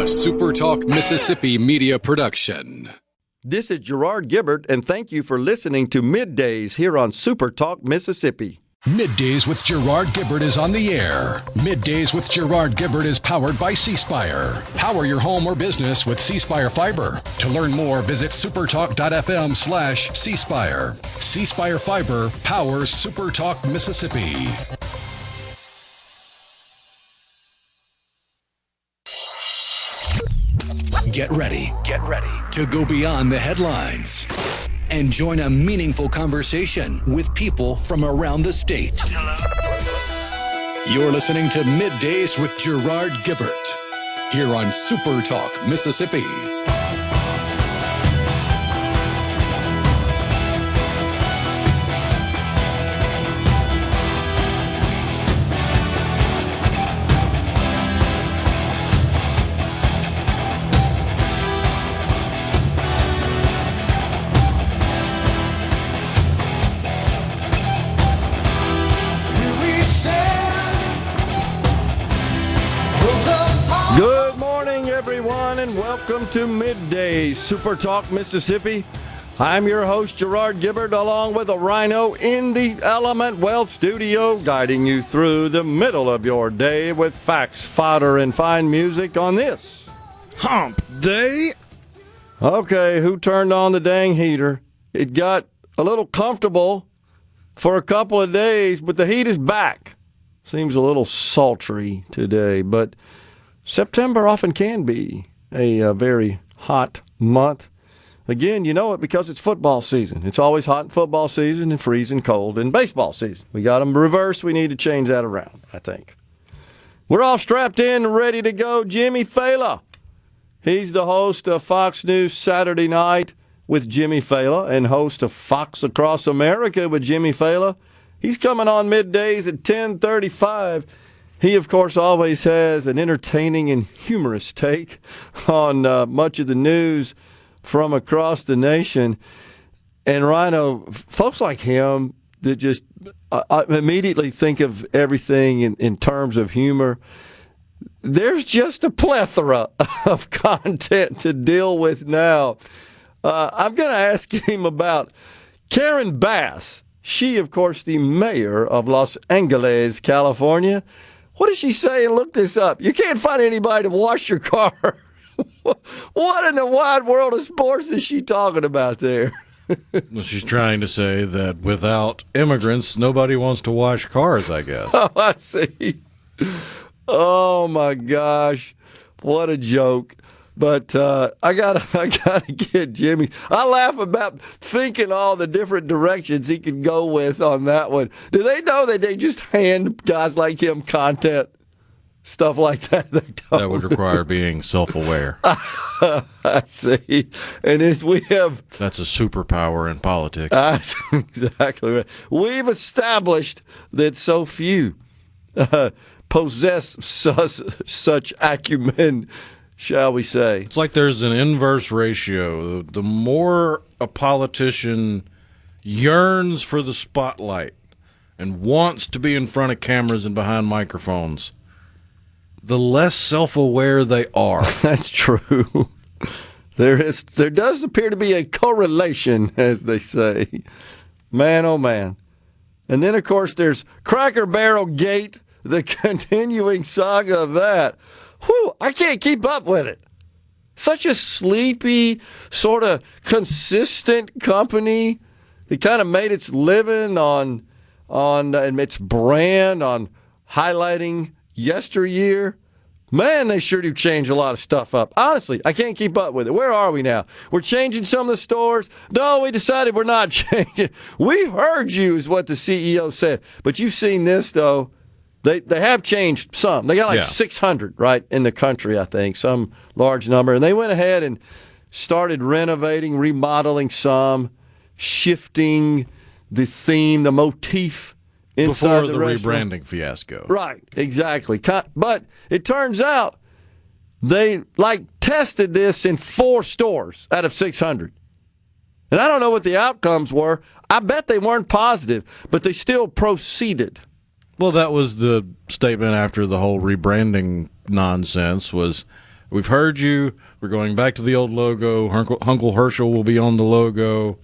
SuperTalk Mississippi media production. This is Gerard Gibert, and thank you for listening to MidDays here on SuperTalk Mississippi. MidDays with Gerard Gibert is on the air. MidDays with Gerard Gibert is powered by C Spire. Power your home or business with C Spire Fiber. To learn more, visit supertalk.fm/C Spire. C Spire Fiber powers SuperTalk Mississippi. Get ready to go beyond the headlines and join a meaningful conversation with people from around the state. You're listening to MidDays with Gerard Gibert here on SuperTalk Mississippi. Good morning, everyone, and welcome to MidDays SuperTalk Mississippi. I'm your host, Gerard Gibert, along with a rhino in the Element Wealth Studio, guiding you through the middle of your day with facts, fodder, and fine music on this Hump Day. Okay, who turned on the dang heater? It got a little comfortable for a couple of days, but the heat is back. Seems a little sultry today, but September often can be a very hot month. Again, you know it because it's football season. It's always hot in football season and freezing cold in baseball season. We got them reversed. We need to change that around, I think. We're all strapped in and ready to go. Jimmy Failla. He's the host of Fox News Saturday Night with Jimmy Failla and host of Fox Across America with Jimmy Failla. He's coming on middays at 10:35. He, of course, always has an entertaining and humorous take on much of the news from across the nation. And, Rhino, folks like him that just immediately think of everything in terms of humor, there's just a plethora of content to deal with now. I'm going to ask him about Karen Bass. She, of course, the mayor of Los Angeles, California. What does she say? And look this up. You can't find anybody to wash your car. What in the wide world of sports is she talking about there? Well, she's trying to say that without immigrants, nobody wants to wash cars, I guess. Oh, I see. Oh, my gosh. What a joke. But I gotta get Jimmy. I laugh about thinking all the different directions he could go with on that one. Do they know that they just hand guys like him content, stuff like that? They don't. That would require being self-aware. I see. And as we have, that's a superpower in politics. That's exactly right. We've established that so few possess such acumen, shall we say. It's like there's an inverse ratio. The more a politician yearns for the spotlight and wants to be in front of cameras and behind microphones, the less self-aware they are. That's true. There does appear to be a correlation, as they say. Man, oh man. And then, of course, there's Cracker Barrel Gate, the continuing saga of that. Whew, I can't keep up with it. Such a sleepy, sort of consistent company that kind of made its living on its brand, on highlighting yesteryear. Man, they sure do change a lot of stuff up. Honestly, I can't keep up with it. Where are we now? We're changing some of the stores? No, we decided we're not changing. We heard you is what the CEO said. But you've seen this, though. They have changed some. They got like 600, right, in the country, I think, some large number. And they went ahead and started renovating, remodeling some, shifting the theme, the motif inside before the restaurant. Rebranding fiasco. Right, exactly. But it turns out they, tested this in 4 stores out of 600. And I don't know what the outcomes were. I bet they weren't positive, but they still proceeded. Well, that was the statement after the whole rebranding nonsense was, We've heard you. We're going back to the old logo. Uncle Herschel will be on the logo.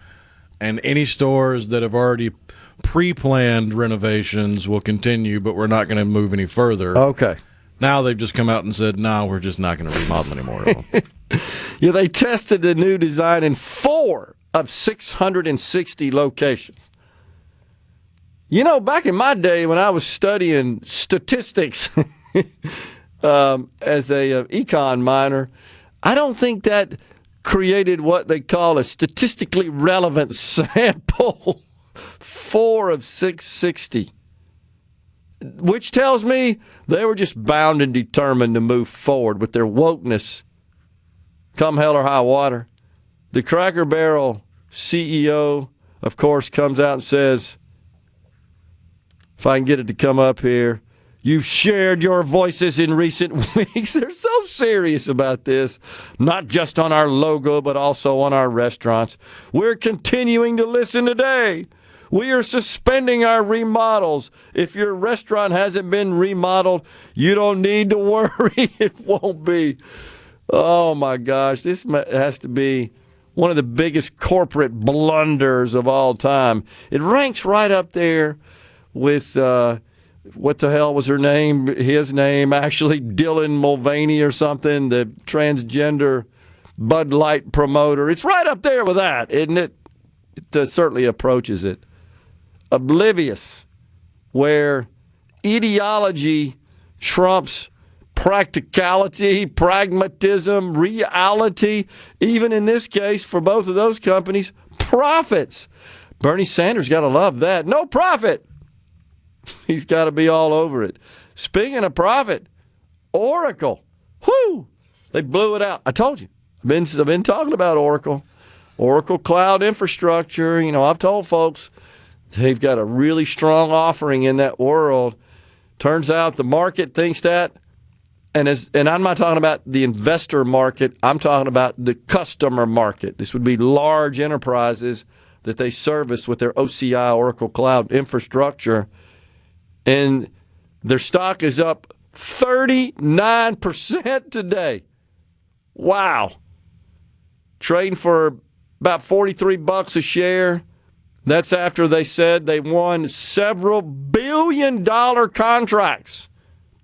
And any stores that have already pre-planned renovations will continue, but we're not going to move any further. Okay. Now they've just come out and said, no, we're just not going to remodel anymore. Yeah, they tested the new design in 4 of 660 locations. You know, back in my day when I was studying statistics as a econ minor, I don't think that created what they call a statistically relevant sample. 4 of 660. Which tells me they were just bound and determined to move forward with their wokeness, come hell or high water. The Cracker Barrel CEO, of course, comes out and says, if I can get it to come up here, you've shared your voices in recent weeks. They're so serious about this, not just on our logo, but also on our restaurants. We're continuing to listen today. We are suspending our remodels. If your restaurant hasn't been remodeled, you don't need to worry. It won't be. Oh, my gosh. This has to be one of the biggest corporate blunders of all time. It ranks right up there with, what the hell was her name? His name, actually, Dylan Mulvaney or something, the transgender Bud Light promoter. It's right up there with that, isn't it? It certainly approaches it. Oblivious, where ideology trumps practicality, pragmatism, reality, even in this case, for both of those companies, profits. Bernie Sanders got to love that. No profit. He's got to be all over it. Speaking of profit, Oracle. Whoo! They blew it out. I told you. I've been talking about Oracle. Oracle Cloud Infrastructure. You know, I've told folks they've got a really strong offering in that world. Turns out the market thinks that. And I'm not talking about the investor market. I'm talking about the customer market. This would be large enterprises that they service with their OCI, Oracle Cloud Infrastructure. And their stock is up 39% today. Wow. Trading for about $43 a share. That's after they said they won several billion-dollar contracts.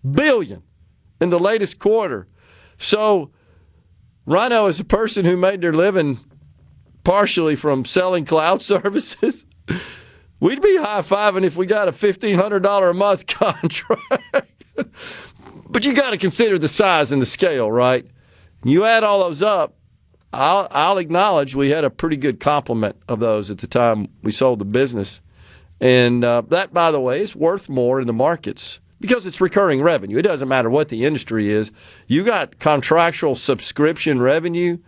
Billion. In the latest quarter. So, Rhino is a person who made their living partially from selling cloud services. We'd be high-fiving if we got a $1,500 a month contract. But you got to consider the size and the scale, right? You add all those up, I'll acknowledge we had a pretty good complement of those at the time we sold the business. And that, by the way, is worth more in the markets because it's recurring revenue. It doesn't matter what the industry is. You got contractual subscription revenue,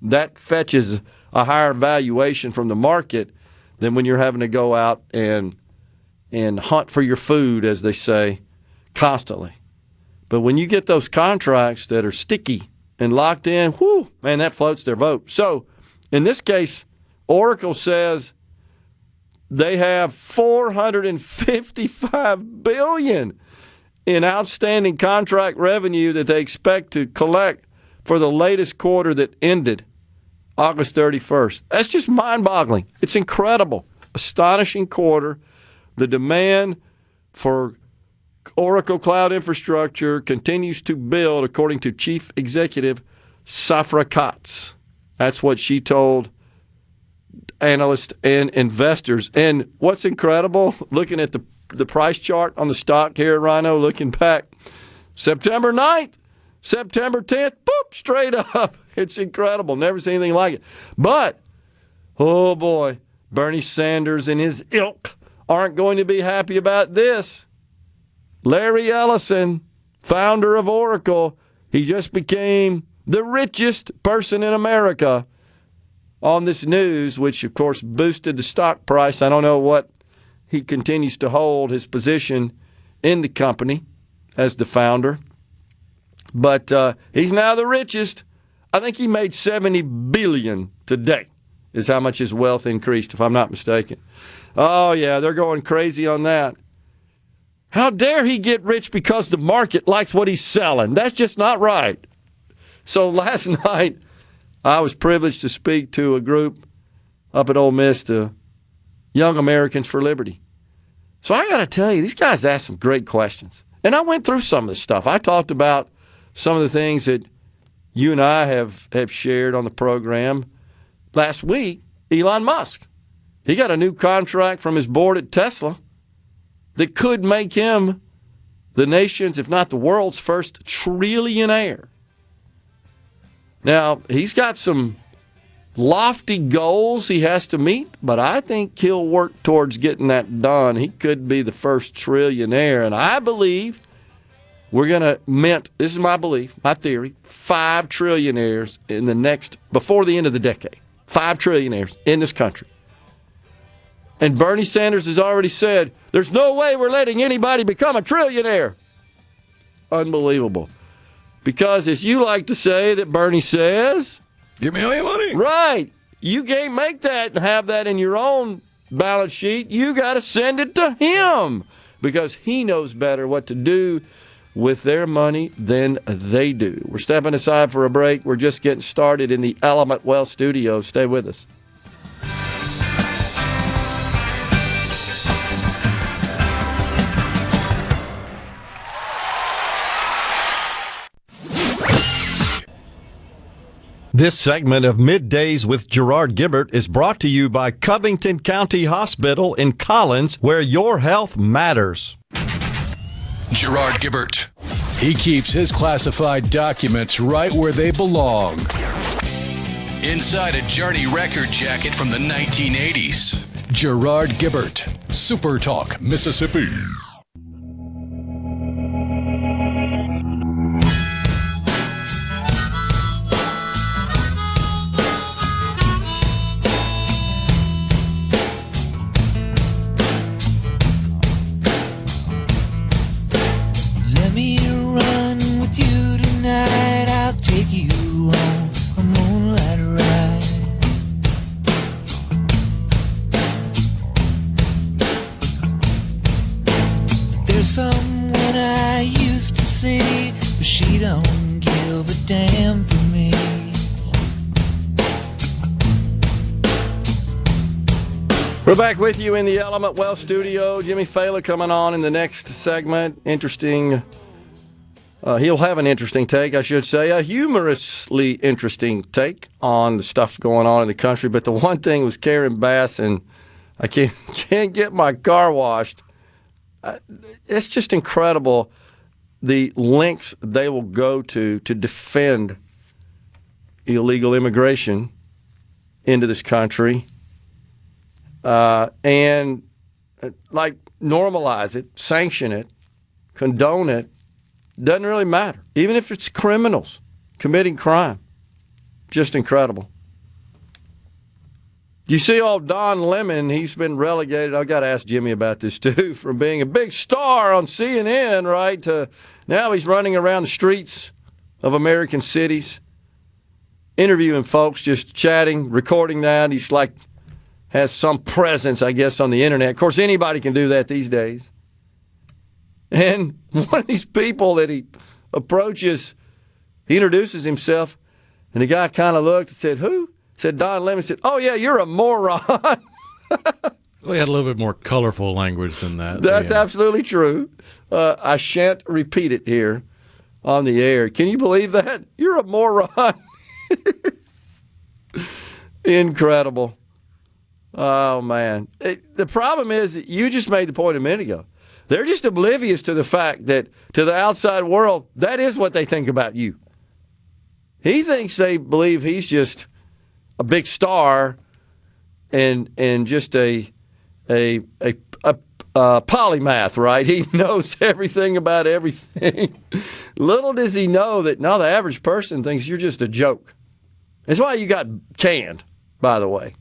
that fetches a higher valuation from the market than when you're having to go out and hunt for your food, as they say, constantly. But when you get those contracts that are sticky and locked in, whoo, man, that floats their boat. So in this case, Oracle says they have $455 billion in outstanding contract revenue that they expect to collect for the latest quarter that ended August 31st. That's just mind-boggling. It's incredible. Astonishing quarter. The demand for Oracle Cloud Infrastructure continues to build, according to Chief Executive Safra Katz. That's what she told analysts and investors. And what's incredible, looking at the price chart on the stock here, Rhino, looking back, September 9th, September 10th, boop, straight up. It's incredible. Never seen anything like it. But, oh boy, Bernie Sanders and his ilk aren't going to be happy about this. Larry Ellison, founder of Oracle, he just became the richest person in America on this news, which, of course, boosted the stock price. I don't know what he continues to hold his position in the company as the founder. But he's now the richest. I think he made $70 billion today is how much his wealth increased, if I'm not mistaken. Oh, yeah, they're going crazy on that. How dare he get rich because the market likes what he's selling? That's just not right. So last night, I was privileged to speak to a group up at Ole Miss, the Young Americans for Liberty. So I got to tell you, these guys asked some great questions. And I went through some of this stuff. I talked about some of the things that you and I have shared on the program. Last week, Elon Musk. He got a new contract from his board at Tesla that could make him the nation's, if not the world's, first trillionaire. Now, he's got some lofty goals he has to meet, but I think he'll work towards getting that done. He could be the first trillionaire, and I believe we're going to mint, this is my belief, my theory, 5 trillionaires before the end of the decade. 5 trillionaires in this country. And Bernie Sanders has already said, there's no way we're letting anybody become a trillionaire. Unbelievable. Because as you like to say that Bernie says, give me all your money. Right. You can't make that and have that in your own balance sheet. You got to send it to him because he knows better what to do with their money than they do. We're stepping aside for a break. We're just getting started in the Element Wealth studio. Stay with us. This segment of Middays with Gerard Gibert is brought to you by Covington County Hospital in Collins, where your health matters. Gerard Gibert. He keeps his classified documents right where they belong. Inside a Journey record jacket from the 1980s. Gerard Gibert, SuperTalk, Mississippi. Someone I used to see, but she don't give a damn for me. We're back with you in the Element Wealth studio. Jimmy Failla coming on in the next segment. Interesting. He'll have an interesting take, I should say, a humorously interesting take on the stuff going on in the country. But the one thing was Karen Bass, and I can't get my car washed. It's just incredible the lengths they will go to defend illegal immigration into this country and like normalize it, sanction it, condone it. Doesn't really matter. Even if it's criminals committing crime. Just incredible. You see old Don Lemon, he's been relegated. I've got to ask Jimmy about this too, from being a big star on CNN, right, to now he's running around the streets of American cities, interviewing folks, just chatting, recording that. He's like, has some presence, I guess, on the internet. Of course, anybody can do that these days. And one of these people that he approaches, he introduces himself, and the guy kind of looked and said, "Who?" Said Don Lemon, said, "Oh, yeah, you're a moron." They had a little bit more colorful language than that. That's absolutely true. I shan't repeat it here on the air. Can you believe that? You're a moron. Incredible. Oh, man. The problem is that you just made the point a minute ago. They're just oblivious to the fact that to the outside world, that is what they think about you. He thinks they believe he's just a big star and just a polymath, right? He knows everything about everything. Little does he know that now the average person thinks you're just a joke. That's why you got canned, by the way.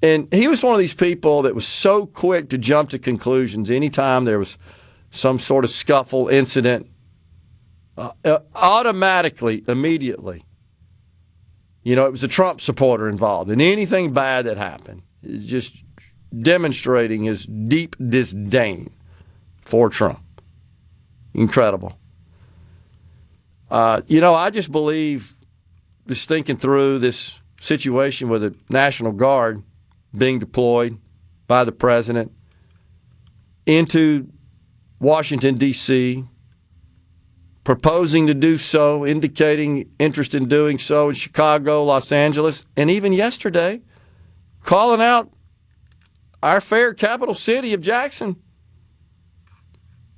And he was one of these people that was so quick to jump to conclusions anytime there was some sort of scuffle, incident, automatically, immediately. You know, it was a Trump supporter involved, and anything bad that happened is just demonstrating his deep disdain for Trump. Incredible. I just believe, just thinking through this situation with the National Guard being deployed by the president into Washington, D.C., proposing to do so, indicating interest in doing so in Chicago, Los Angeles, and even yesterday, calling out our fair capital city of Jackson.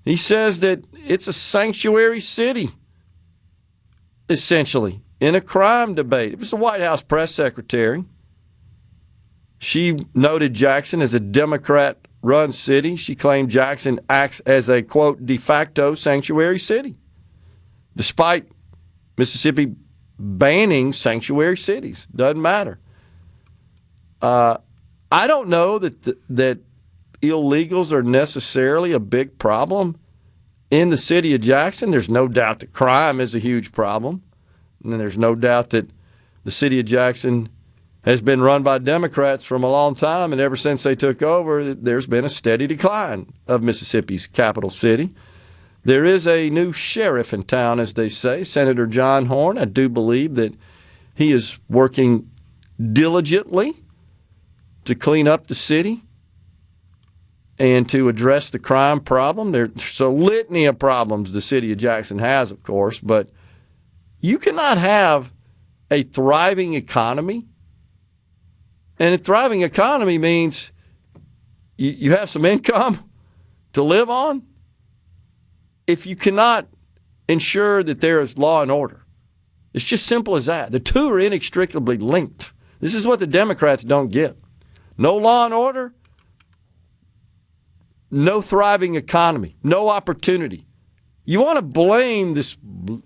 He says that it's a sanctuary city, essentially, in a crime debate. It was the White House press secretary. She noted Jackson as a Democrat-run city. She claimed Jackson acts as a, quote, de facto sanctuary city, despite Mississippi banning sanctuary cities. Doesn't matter. I don't know that illegals are necessarily a big problem in the city of Jackson. There's no doubt that crime is a huge problem. And there's no doubt that the city of Jackson has been run by Democrats from a long time, and ever since they took over, there's been a steady decline of Mississippi's capital city. There is a new sheriff in town, as they say, Senator John Horn. I do believe that he is working diligently to clean up the city and to address the crime problem. There's a litany of problems the city of Jackson has, of course, but you cannot have a thriving economy. And a thriving economy means you have some income to live on if you cannot ensure that there is law and order. It's just simple as that. The two are inextricably linked. This is what the Democrats don't get. No law and order, no thriving economy, no opportunity. You want to blame this,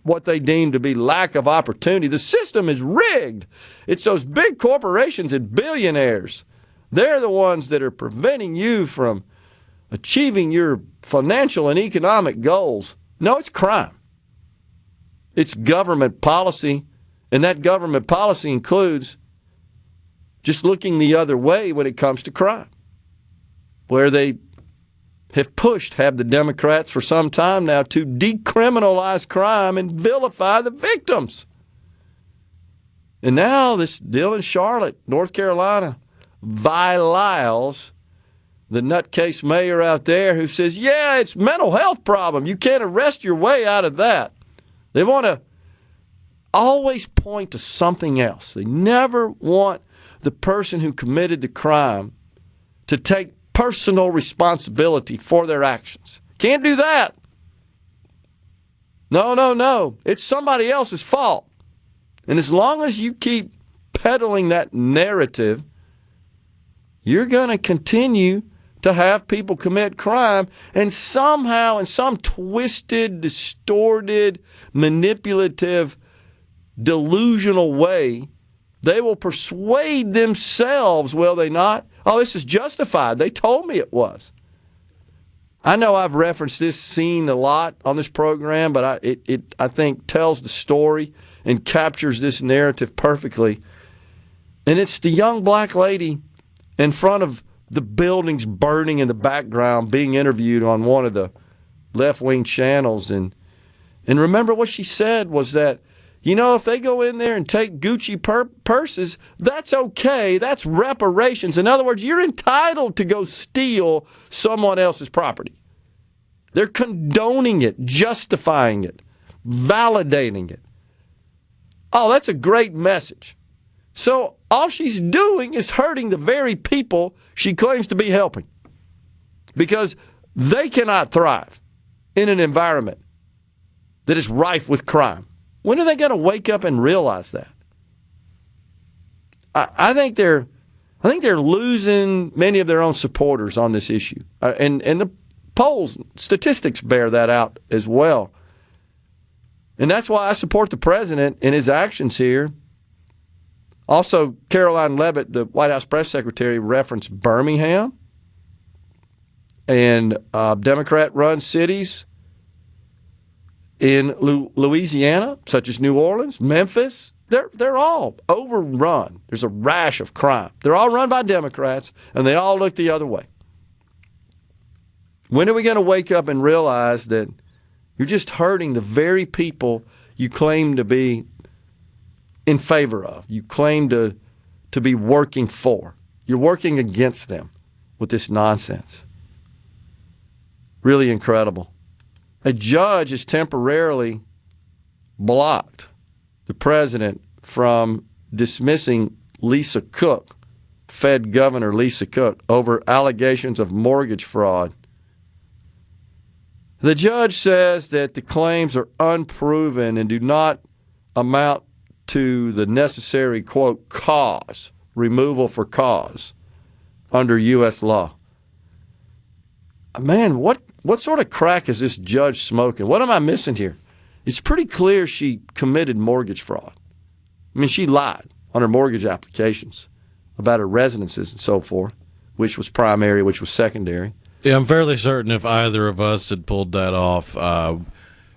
what they deem to be lack of opportunity. The system is rigged. It's those big corporations and billionaires. They're the ones that are preventing you from achieving your financial and economic goals. No, it's crime. It's government policy, and that government policy includes just looking the other way when it comes to crime, where they have the Democrats for some time now to decriminalize crime and vilify the victims. And now this deal in Charlotte, North Carolina, Vi Lyles, the nutcase mayor out there, who says, yeah, it's a mental health problem. You can't arrest your way out of that. They want to always point to something else. They never want the person who committed the crime to take personal responsibility for their actions. Can't do that. No. It's somebody else's fault. And as long as you keep peddling that narrative, you're going to continue to have people commit crime, and somehow, in some twisted, distorted, manipulative, delusional way, they will persuade themselves, will they not? Oh, this is justified. They told me it was. I know I've referenced this scene a lot on this program, but I think tells the story and captures this narrative perfectly. And it's the young black lady in front of the buildings burning in the background being interviewed on one of the left-wing channels. And remember what she said was that, if they go in there and take Gucci purses, that's okay. That's reparations. In other words, you're entitled to go steal someone else's property. They're condoning it, justifying it, validating it. Oh, that's a great message. So all she's doing is hurting the very people she claims to be helping, because they cannot thrive in an environment that is rife with crime. When are they going to wake up and realize that? I think they're losing many of their own supporters on this issue, and the polls, statistics bear that out as well. And that's why I support the president in his actions here. Also, Caroline Leavitt, the White House press secretary, referenced Birmingham and Democrat-run cities in Louisiana, such as New Orleans, Memphis. They're all overrun. There's a rash of crime. They're all run by Democrats, and they all look the other way. When are we going to wake up and realize that you're just hurting the very people you claim to be in favor of, you claim to be working for. You're working against them with this nonsense. Really incredible. A judge has temporarily blocked the president from dismissing Lisa Cook, Fed Governor Lisa Cook, over allegations of mortgage fraud. The judge says that the claims are unproven and do not amount to the necessary, quote, cause, removal for cause, under U.S. law. Man, what sort of crack is this judge smoking? What am I missing here? It's pretty clear she committed mortgage fraud. I mean, she lied on her mortgage applications about her residences and so forth, which was primary, which was secondary. Yeah, I'm fairly certain if either of us had pulled that off,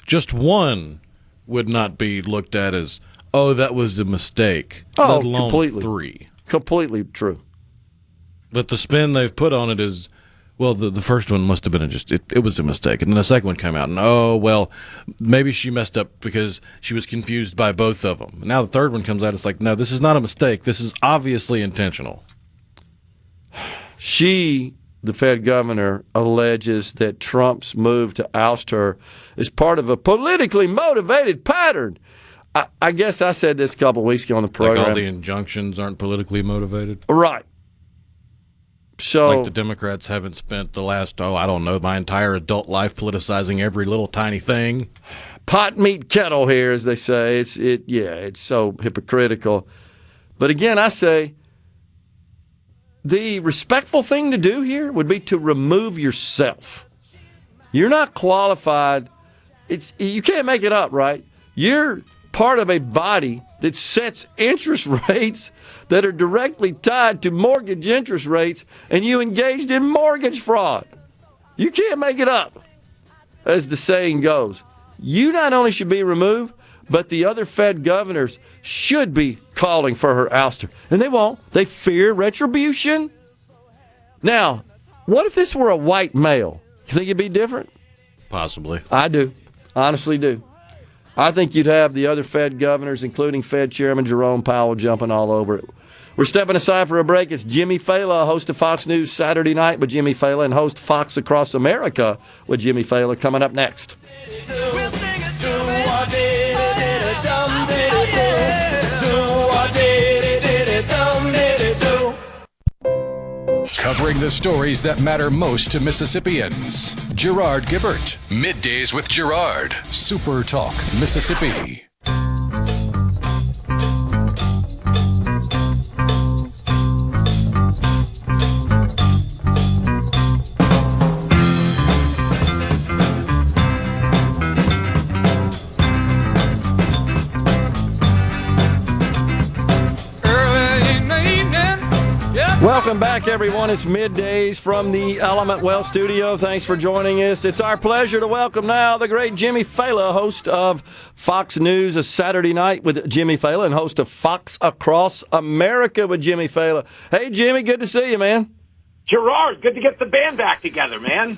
just one would not be looked at as, oh, that was a mistake, let alone completely. three. Completely true. But the spin they've put on it is, well, the first one must have been it was a mistake. And then the second one came out, and oh, well, maybe she messed up because she was confused by both of them. Now the third one comes out, it's like, no, this is not a mistake. This is obviously intentional. She, the Fed governor, alleges that Trump's move to oust her is part of a politically motivated pattern. I guess I said this a couple of weeks ago on the program. Like all the injunctions aren't politically motivated? Right. So, like the Democrats haven't spent the last, my entire adult life politicizing every little tiny thing. Pot, meat, kettle here, as they say. It's so hypocritical. But again, I say the respectful thing to do here would be to remove yourself. You're not qualified. You can't make it up, right? You're part of a body that sets interest rates that are directly tied to mortgage interest rates, and you engaged in mortgage fraud. You can't make it up, as the saying goes. You not only should be removed, but the other Fed governors should be calling for her ouster. And they won't. They fear retribution. Now, what if this were a white male? You think it'd be different? Possibly. I do. Honestly do. I think you'd have the other Fed governors, including Fed Chairman Jerome Powell, jumping all over it. We're stepping aside for a break. It's Jimmy Failla, host of Fox News Saturday Night with Jimmy Failla, and host Fox Across America with Jimmy Failla, coming up next. Covering the stories that matter most to Mississippians. Gerard Gibert. Middays with Gerard. Super Talk, Mississippi. Welcome back, everyone. It's Middays from the Element Well studio. Thanks for joining us. It's our pleasure to welcome now the great Jimmy Failla, host of Fox News a Saturday Night with Jimmy Failla and host of Fox Across America with Jimmy Failla. Hey, Jimmy, good to see you, man. Gerard, good to get the band back together, man.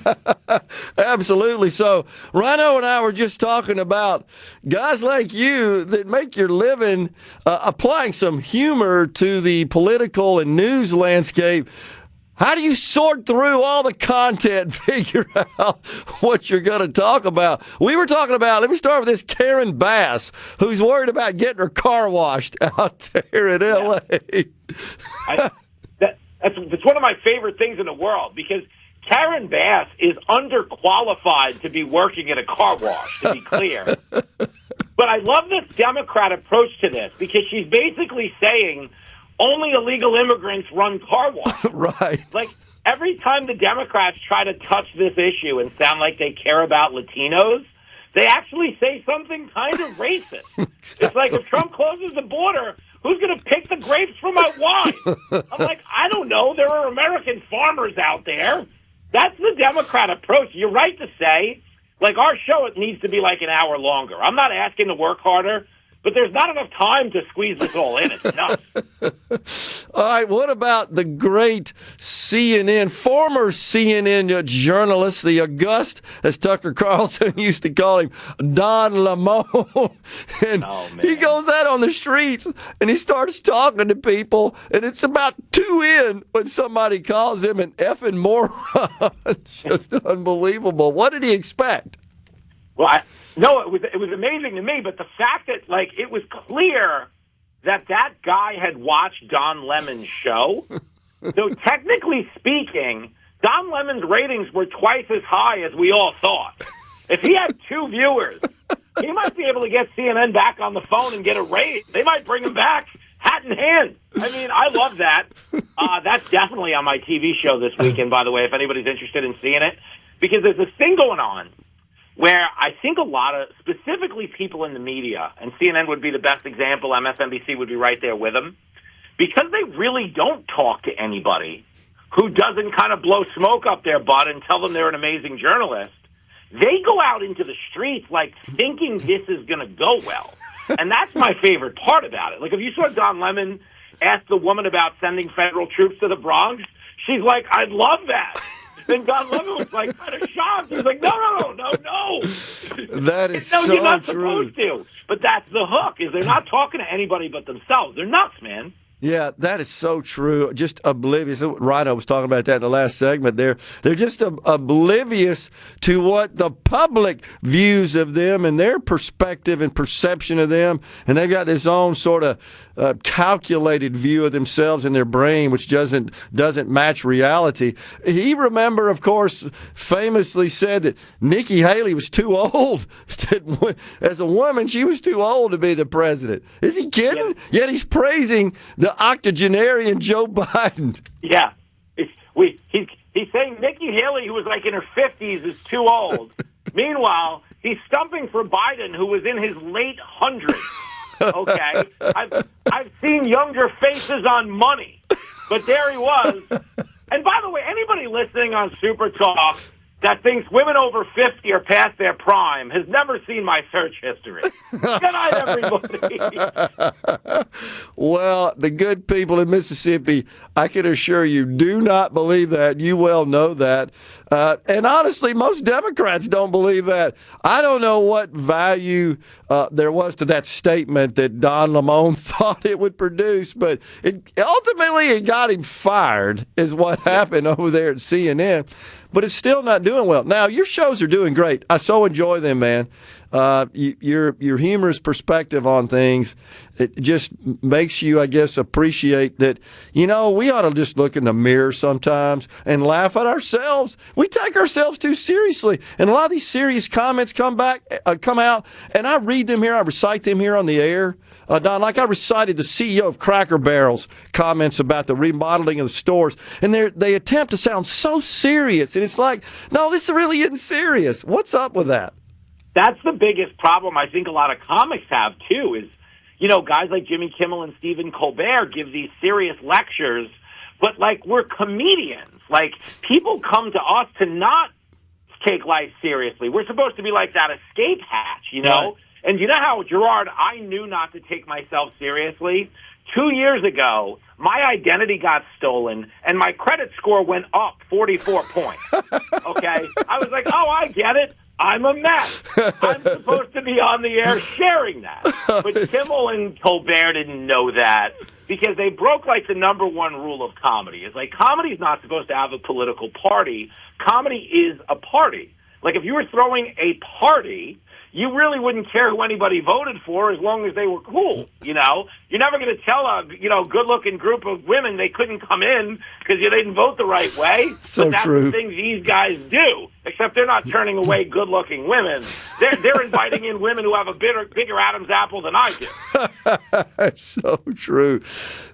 Absolutely. So, Rhino and I were just talking about guys like you that make your living applying some humor to the political and news landscape. How do you sort through all the content, figure out what you're going to talk about? We were talking about, let me start with this Karen Bass, who's worried about getting her car washed out there in L.A. It's one of my favorite things in the world because Karen Bass is underqualified to be working at a car wash, to be clear. But I love this Democrat approach to this because she's basically saying only illegal immigrants run car washes. Right. Like, every time the Democrats try to touch this issue and sound like they care about Latinos, they actually say something kind of racist. Exactly. It's like if Trump closes the border, who's going to pick the grapes for my wine? I'm like, I don't know. There are American farmers out there. That's the Democrat approach. You're right to say, like, our show, it needs to be like an hour longer. I'm not asking to work harder, but there's not enough time to squeeze this all in. It's nuts. All right, what about the great former CNN journalist, the august, as Tucker Carlson used to call him, Don Lemon? And he goes out on the streets and he starts talking to people, and it's about 2 in when somebody calls him an effing moron. It's just unbelievable. What did he expect? Well, no, it was amazing to me, but the fact that, like, it was clear that guy had watched Don Lemon's show. So technically speaking, Don Lemon's ratings were twice as high as we all thought. If he had 2 viewers, he might be able to get CNN back on the phone and get a raise. They might bring him back hat in hand. I mean, I love that. That's definitely on my TV show this weekend, by the way, if anybody's interested in seeing it, because there's this thing going on where I think a lot of, specifically people in the media, and CNN would be the best example, MSNBC would be right there with them, because they really don't talk to anybody who doesn't kind of blow smoke up their butt and tell them they're an amazing journalist. They go out into the streets like thinking this is going to go well. And that's my favorite part about it. Like, if you saw Don Lemon ask the woman about sending federal troops to the Bronx, she's like, I'd love that. Then Don Lemon was like kind of shocked. He's like, no. That is no, so you're not true. Supposed to. But that's the hook, is they're not talking to anybody but themselves. They're nuts, man. Yeah, that is so true. Just oblivious. Rhino was talking about that in the last segment. They're just oblivious to what the public views of them and their perspective and perception of them. And they've got this own sort of calculated view of themselves in their brain, which doesn't match reality. He, remember, of course, famously said that Nikki Haley was too old. As a woman, she was too old to be the president. Is he kidding? Yeah. Yet he's praising the octogenarian Joe Biden. Yeah. He's saying Nikki Haley, who was like in her 50s, is too old. Meanwhile, he's stumping for Biden, who was in his late hundreds. Okay? I've seen younger faces on money, but there he was. And by the way, anybody listening on Super Talk that thinks women over 50 are past their prime has never seen my search history. Good night, everybody. Well, the good people in Mississippi, I can assure you, do not believe that. You well know that. And honestly, most Democrats don't believe that. I don't know what value there was to that statement that Don Lemon thought it would produce, but ultimately it got him fired, is what happened over there at CNN. But it's still not doing well. Now, your shows are doing great. I so enjoy them, man. Your humorous perspective on things, it just makes you, I guess, appreciate that, we ought to just look in the mirror sometimes and laugh at ourselves. We take ourselves too seriously. And a lot of these serious comments come out, and I read them here, I recite them here on the air. Don, like I recited the CEO of Cracker Barrel's comments about the remodeling of the stores, and they attempt to sound so serious, and it's like, no, this really isn't serious. What's up with that? That's the biggest problem I think a lot of comics have, too, is, guys like Jimmy Kimmel and Stephen Colbert give these serious lectures, but, like, we're comedians. Like, people come to us to not take life seriously. We're supposed to be like that escape hatch, Right. And you know how, Gerard, I knew not to take myself seriously? 2 years ago, my identity got stolen, and my credit score went up 44 points. Okay? I was like, oh, I get it. I'm a mess. I'm supposed to be on the air sharing that. But Kimmel and Colbert didn't know that because they broke, like, the number one rule of comedy. It's like, comedy's not supposed to have a political party. Comedy is a party. Like, if you were throwing a party, you really wouldn't care who anybody voted for as long as they were cool, You're never going to tell a, good-looking group of women they couldn't come in because they didn't vote the right way. So but that's true. the thing these guys do, except they're not turning away good-looking women. They're inviting in women who have a bigger Adam's apple than I do. So true.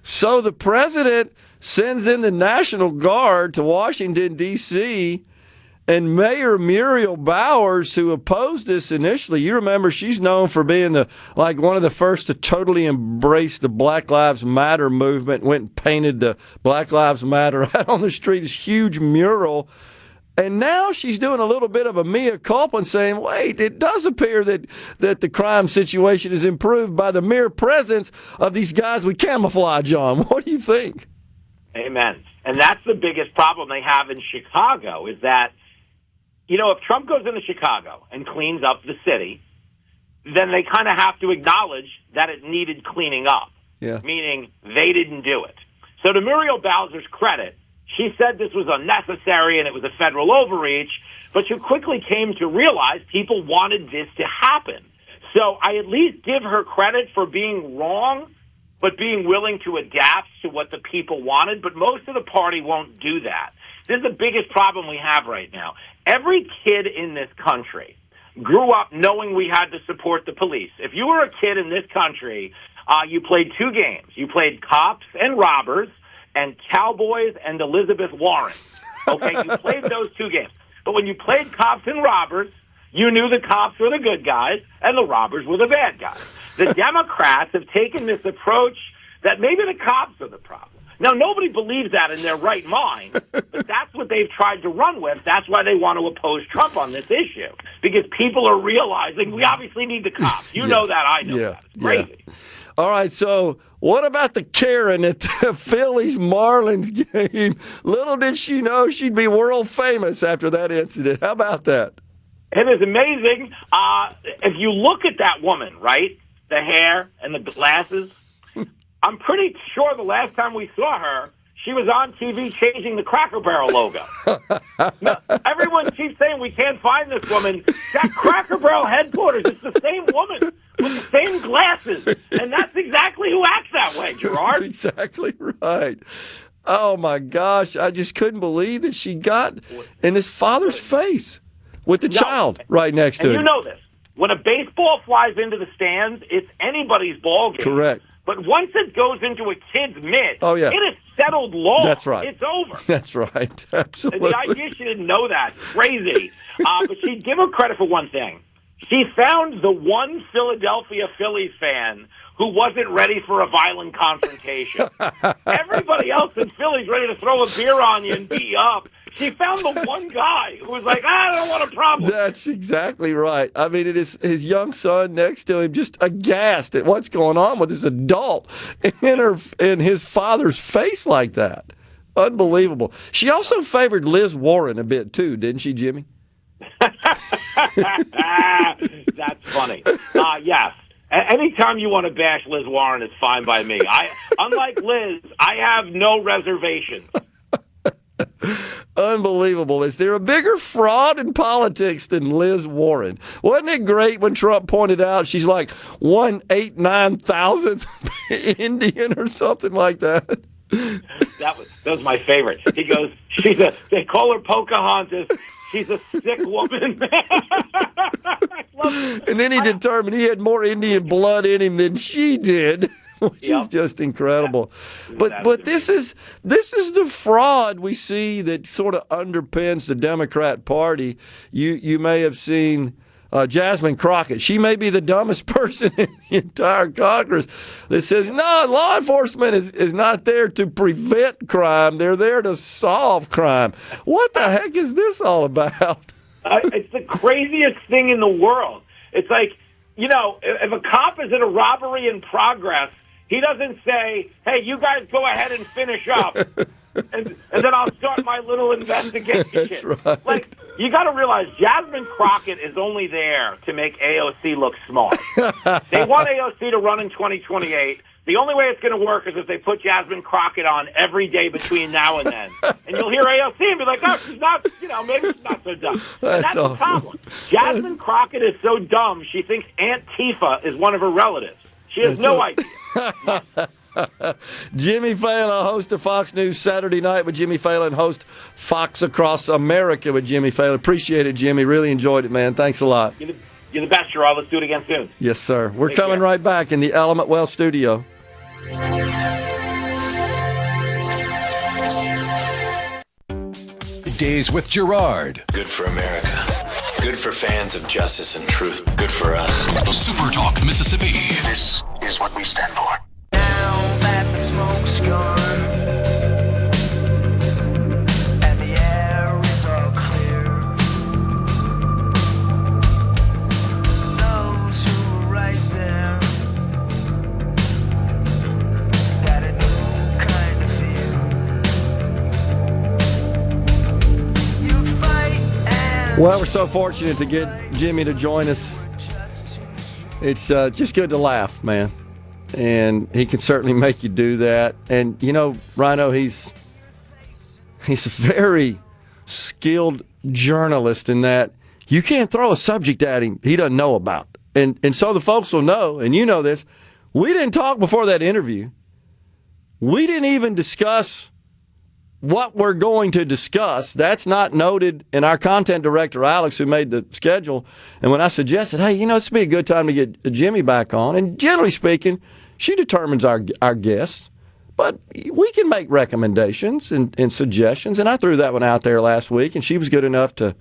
So the president sends in the National Guard to Washington, D.C., and Mayor Muriel Bowers, who opposed this initially, you remember she's known for being one of the first to totally embrace the Black Lives Matter movement, went and painted the Black Lives Matter out on the street, this huge mural. And now she's doing a little bit of a mea culpa and saying, wait, it does appear that the crime situation is improved by the mere presence of these guys with camouflage on. What do you think? Amen. And that's the biggest problem they have in Chicago is that, if Trump goes into Chicago and cleans up the city, then they kind of have to acknowledge that it needed cleaning up, meaning they didn't do it. So to Muriel Bowser's credit, she said this was unnecessary and it was a federal overreach, but she quickly came to realize people wanted this to happen. So I at least give her credit for being wrong, but being willing to adapt to what the people wanted. But most of the party won't do that. This is the biggest problem we have right now. Every kid in this country grew up knowing we had to support the police. If you were a kid in this country, you played two games. You played cops and robbers and cowboys and Elizabeth Warren. Okay, you played those two games. But when you played cops and robbers, you knew the cops were the good guys and the robbers were the bad guys. The Democrats have taken this approach that maybe the cops are the problem. Now, nobody believes that in their right mind, but that's what they've tried to run with. That's why they want to oppose Trump on this issue, because people are realizing we obviously need the cops. You know that, I know that. It's crazy. All right, so what about the Karen at the Phillies-Marlins game? Little did she know she'd be world famous after that incident. How about that? It is amazing. If you look at that woman, right, the hair and the glasses, I'm pretty sure the last time we saw her, she was on TV changing the Cracker Barrel logo. Now, everyone keeps saying we can't find this woman. That Cracker Barrel headquarters, it's the same woman with the same glasses. And that's exactly who acts that way, Gerard. That's exactly right. Oh, my gosh. I just couldn't believe that she got in this father's face with the child right next to him. And you know this. When a baseball flies into the stands, it's anybody's ball game. Correct. But once it goes into a kid's mitt, it is settled law. That's right. It's over. That's right. Absolutely. The idea she didn't know that. Crazy. But she'd give her credit for one thing. She found the one Philadelphia Phillies fan who wasn't ready for a violent confrontation. Everybody else in Philly's ready to throw a beer on you and beat you up. She found the one guy who was like, I don't want a problem. That's exactly right. I mean, it is his young son next to him, just aghast at what's going on with this adult in his father's face like that. Unbelievable. She also favored Liz Warren a bit, too, didn't she, Jimmy? That's funny. Yes. Anytime you want to bash Liz Warren, it's fine by me. Unlike Liz, I have no reservations. Unbelievable. Is there a bigger fraud in politics than Liz Warren? Wasn't it great when Trump pointed out she's like 1/8,9,000th Indian or something like that? That was my favorite. He goes, they call her Pocahontas. She's a sick woman. And then he determined he had more Indian blood in him than she did, which is just incredible. But this is the fraud we see that sort of underpins the Democrat Party. You may have seen Jasmine Crockett. She may be the dumbest person in the entire Congress that says, no, law enforcement is not there to prevent crime. They're there to solve crime. What the heck is this all about? It's the craziest thing in the world. It's like, if a cop is in a robbery in progress, he doesn't say, hey, you guys go ahead and finish up. And then I'll start my little investigation. That's right. Like, you got to realize Jasmine Crockett is only there to make AOC look smart. They want AOC to run in 2028. The only way it's going to work is if they put Jasmine Crockett on every day between now and then. And you'll hear AOC and be like, oh, she's not, maybe she's not so dumb. That's awesome. The problem. Jasmine Crockett is so dumb, she thinks Aunt Tifa is one of her relatives. She has no idea. Jimmy Failla, host of Fox News Saturday Night with Jimmy Failla, and host Fox Across America with Jimmy Failla. Appreciate it, Jimmy. Really enjoyed it, man. Thanks a lot. You're the best, Gerard. Let's do it again soon. Yes, sir. We're coming right back in the Element Well studio. Days with Gerard. Good for America. Good for fans of justice and truth. Good for us. SuperTalk Mississippi. This is what we stand for. Now that the smoke's gone and the air is all clear, Well, we're so fortunate to get Jimmy to join us. It's just good to laugh, man. And he can certainly make you do that. And, you know, Rhino, he's a very skilled journalist in that you can't throw a subject at him he doesn't know about. And so the folks will know, and you know this, we didn't talk before that interview. We didn't even discuss what we're going to discuss. That's not noted in our content director, Alex, who made the schedule. And when I suggested, hey, you know, this would be a good time to get Jimmy back on, and generally speaking, she determines our guests, but we can make recommendations and suggestions, and I threw that one out there last week, and she was good enough to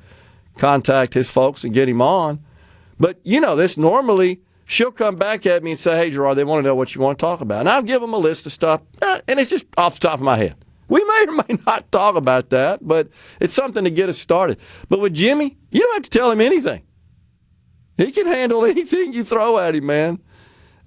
contact his folks and get him on. But, you know, this normally she'll come back at me and say, hey, Gerard, they want to know what you want to talk about. And I'll give them a list of stuff, and it's just off the top of my head. We may or may not talk about that, but it's something to get us started. But with Jimmy, you don't have to tell him anything. He can handle anything you throw at him, man.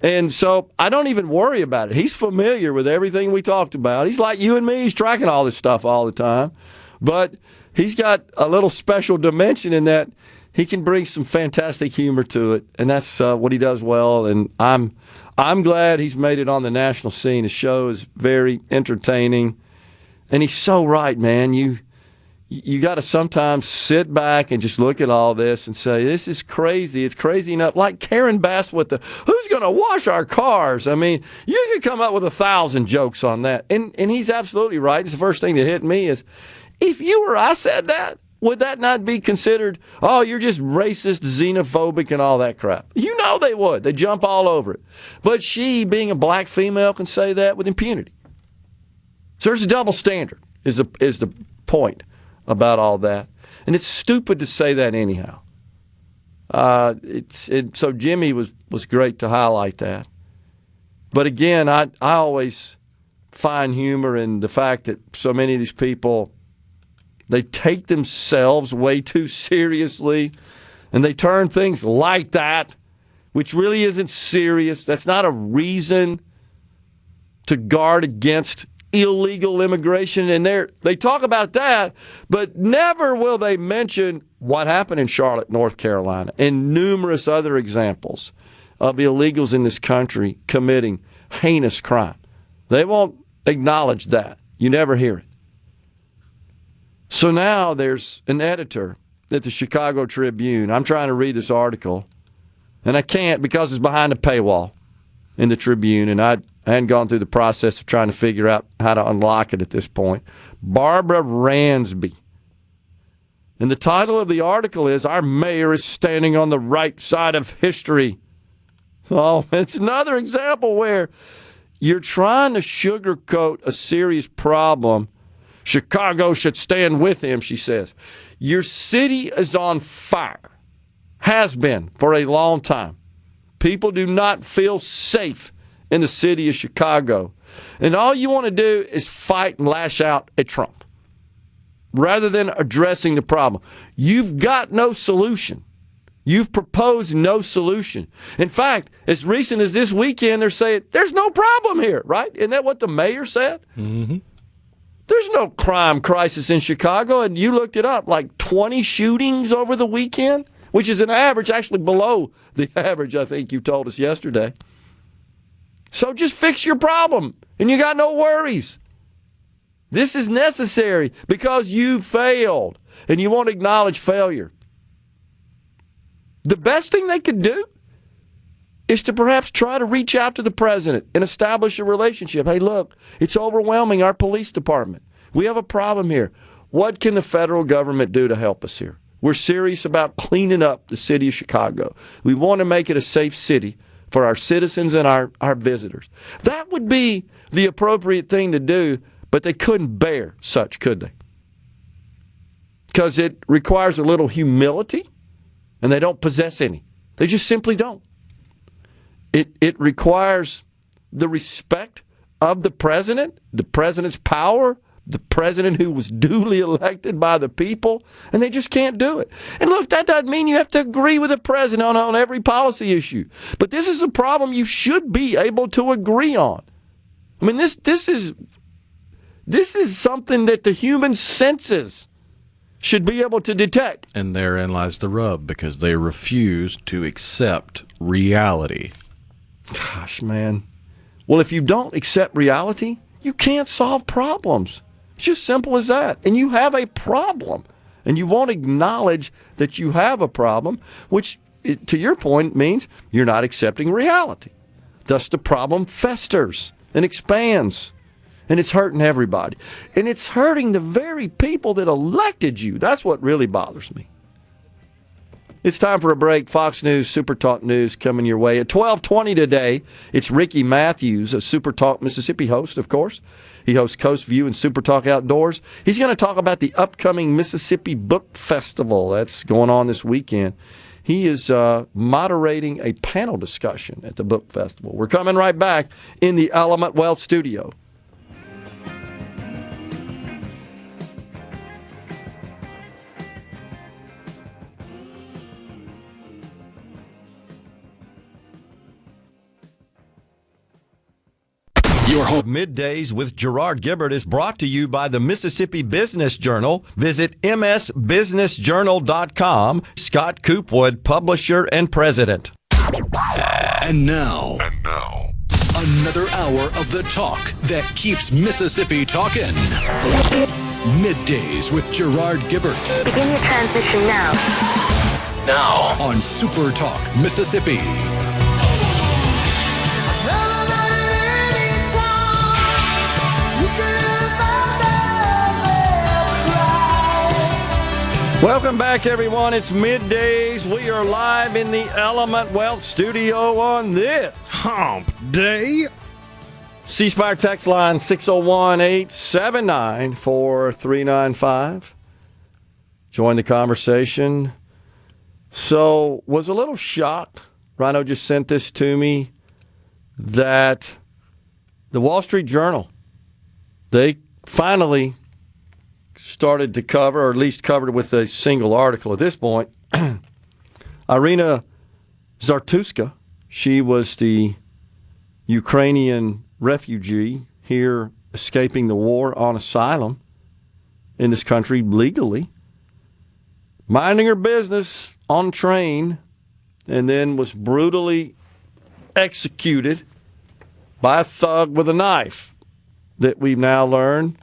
And so I don't even worry about it. He's familiar with everything we talked about. He's like you and me. He's tracking all this stuff all the time. But he's got a little special dimension in that he can bring some fantastic humor to it, and that's what he does well. And I'm glad he's made it on the national scene. His show is very entertaining. And he's so right, man. You got to sometimes sit back and just look at all this and say, this is crazy. It's crazy enough. Like Karen Bass with the, who's going to wash our cars? I mean, you could come up with 1,000 jokes on that. And he's absolutely right. It's the first thing that hit me is, if you or I said that, would that not be considered, oh, you're just racist, xenophobic, and all that crap? You know they would. They jump all over it. But she, being a black female, can say that with impunity. So there's a double standard is the point about all that. And it's stupid to say that anyhow. So Jimmy was great to highlight that. But again, I always find humor in the fact that so many of these people, they take themselves way too seriously, and they turn things like that, which really isn't serious. That's not a reason to guard against illegal immigration, and they talk about that, but never will they mention what happened in Charlotte, North Carolina, and numerous other examples of illegals in this country committing heinous crime. They won't acknowledge that. You never hear it. So now there's an editor at the Chicago Tribune. I'm trying to read this article, and I can't because it's behind a paywall in the Tribune, and I hadn't gone through the process of trying to figure out how to unlock it at this point. Barbara Ransby. And the title of the article is, Our Mayor is Standing on the Right Side of History. Oh, it's another example where you're trying to sugarcoat a serious problem. Chicago should stand with him, she says. Your city is on fire. Has been for a long time. People do not feel safe in the city of Chicago. And all you want to do is fight and lash out at Trump rather than addressing the problem. You've got no solution. You've proposed no solution. In fact, as recent as this weekend, they're saying, there's no problem here, right? Isn't that what the mayor said? Mm-hmm. There's no crime crisis in Chicago, and you looked it up, like 20 shootings over the weekend, which is an average, actually below the average, I think you told us yesterday. So just fix your problem, and you got no worries. This is necessary because you failed, and you won't acknowledge failure. The best thing they could do is to perhaps try to reach out to the president and establish a relationship. Hey, look, it's overwhelming our police department. We have a problem here. What can the federal government do to help us here? We're serious about cleaning up the city of Chicago. We want to make it a safe city for our citizens and our visitors. That would be the appropriate thing to do, but they couldn't bear such, could they? Because it requires a little humility, and they don't possess any. They just simply don't. It requires the respect of the president's power, the president who was duly elected by the people, and they just can't do it. And look, that doesn't mean you have to agree with the president on every policy issue. But this is a problem you should be able to agree on. I mean, this is something that the human senses should be able to detect. And therein lies the rub, because they refuse to accept reality. Gosh, man. Well, if you don't accept reality, you can't solve problems. It's just simple as that. And you have a problem. And you won't acknowledge that you have a problem, which, to your point, means you're not accepting reality. Thus, the problem festers and expands. And it's hurting everybody. And it's hurting the very people that elected you. That's what really bothers me. It's time for a break. Fox News, Super Talk News coming your way. At 12:20 today, it's Ricky Mathews, a Super Talk Mississippi host, of course. He hosts CoastVue and Super Talk Outdoors. He's going to talk about the upcoming Mississippi Book Festival that's going on this weekend. He is moderating a panel discussion at the Book Festival. We're coming right back in the Element Wealth studio. Your home. Middays with Gerard Gibert is brought to you by the Mississippi Business Journal. Visit msbusinessjournal.com. Scott Coopwood, publisher and president. And now, another hour of the talk that keeps Mississippi talking. Middays with Gerard Gibert. Begin your transmission now. Now on Super Talk Mississippi. Welcome back, everyone. It's Middays. We are live in the Element Wealth studio on this Hump Day. C Spire text line 601-879-4395. Join the conversation. So, was a little shocked. Rhino just sent this to me that the Wall Street Journal, they finally started to cover, or at least covered with a single article at this point, Irina Zartuska. She was the Ukrainian refugee here escaping the war on asylum in this country legally, minding her business on a train, and then was brutally executed by a thug with a knife that we've now learned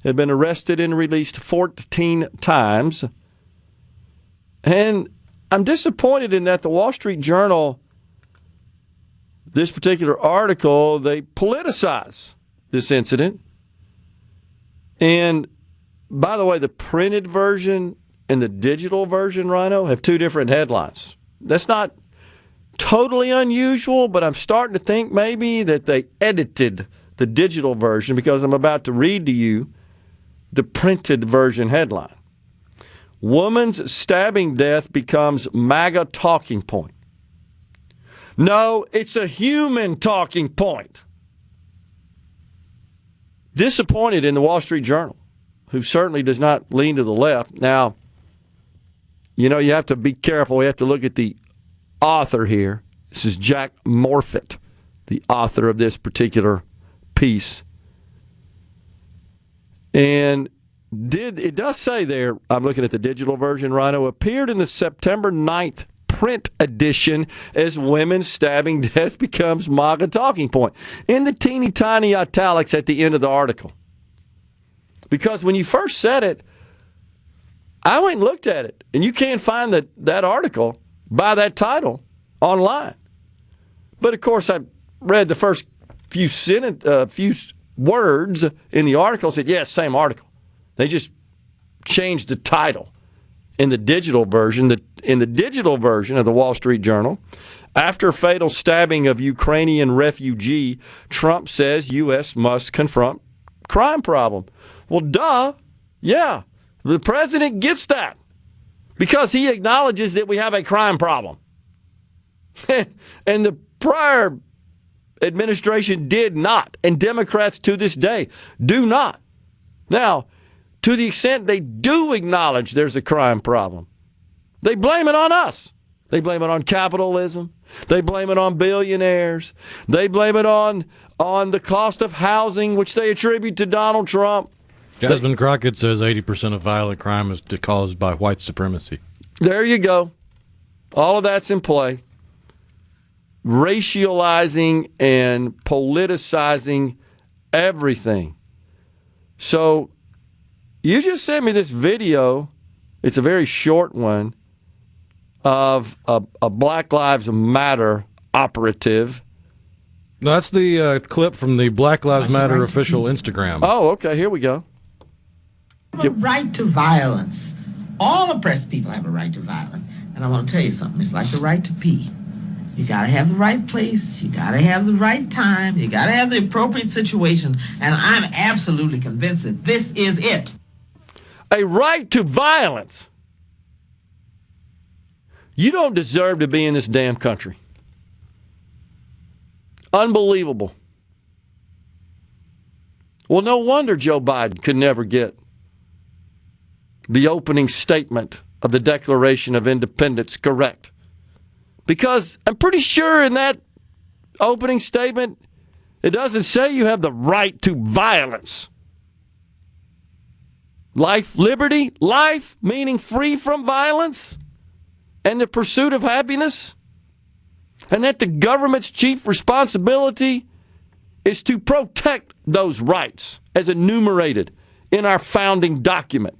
had been arrested and released 14 times. And I'm disappointed in that the Wall Street Journal, this particular article, they politicize this incident. And by the way, the printed version and the digital version, Rhino, have two different headlines. That's not totally unusual, but I'm starting to think maybe that they edited the digital version, because I'm about to read to you the printed version headline. Woman's stabbing death becomes MAGA talking point. No, it's a human talking point. Disappointed in the Wall Street Journal, who certainly does not lean to the left. Now, you know, you have to be careful. We have to look at the author here. This is Jack Morfitt, the author of this particular piece. And it does say there, I'm looking at the digital version, Rhino, appeared in the September 9th print edition as women's stabbing death becomes MAGA talking point, in the teeny tiny italics at the end of the article. Because when you first said it, I went and looked at it, and you can't find that article by that title online. But of course, I read the first few words in the article, said, yes, same article. They just changed the title in the digital version. In the digital version of the Wall Street Journal, after fatal stabbing of Ukrainian refugee, Trump says U.S. must confront crime problem. Well, duh. Yeah, the president gets that because he acknowledges that we have a crime problem. And the prior administration did not, and Democrats to this day do not. Now, to the extent they do acknowledge there's a crime problem, they blame it on us. They blame it on capitalism. They blame it on billionaires. They blame it on the cost of housing, which they attribute to Donald Trump. Jasmine Crockett says 80% of violent crime is caused by white supremacy. There you go. All of that's in play. Racializing and politicizing everything. So you just sent me this video. It's a very short one of a Black Lives Matter operative. No, that's the clip from the Black Lives Matter official Instagram. Oh, okay. Here we go. A right to violence. All oppressed people have a right to violence. And I want to tell you something. It's like the right to pee. You got to have the right place. You got to have the right time. You got to have the appropriate situation. And I'm absolutely convinced that this is it. A right to violence. You don't deserve to be in this damn country. Unbelievable. Well, no wonder Joe Biden could never get the opening statement of the Declaration of Independence correct. Because I'm pretty sure in that opening statement, it doesn't say you have the right to violence. Life, liberty, life meaning free from violence and the pursuit of happiness. And that the government's chief responsibility is to protect those rights as enumerated in our founding document.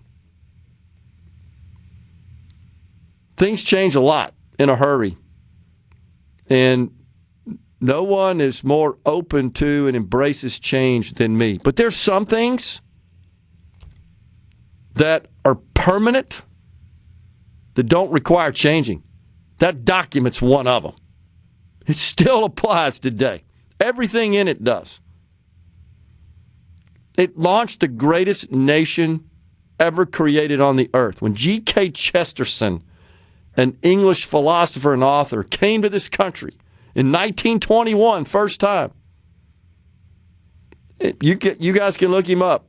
Things change a lot in a hurry. And no one is more open to and embraces change than me. But there's some things that are permanent that don't require changing. That document's one of them. It still applies today. Everything in it does. It launched the greatest nation ever created on the earth. When G.K. Chesterton, an English philosopher and author, came to this country in 1921, first time. You guys can look him up.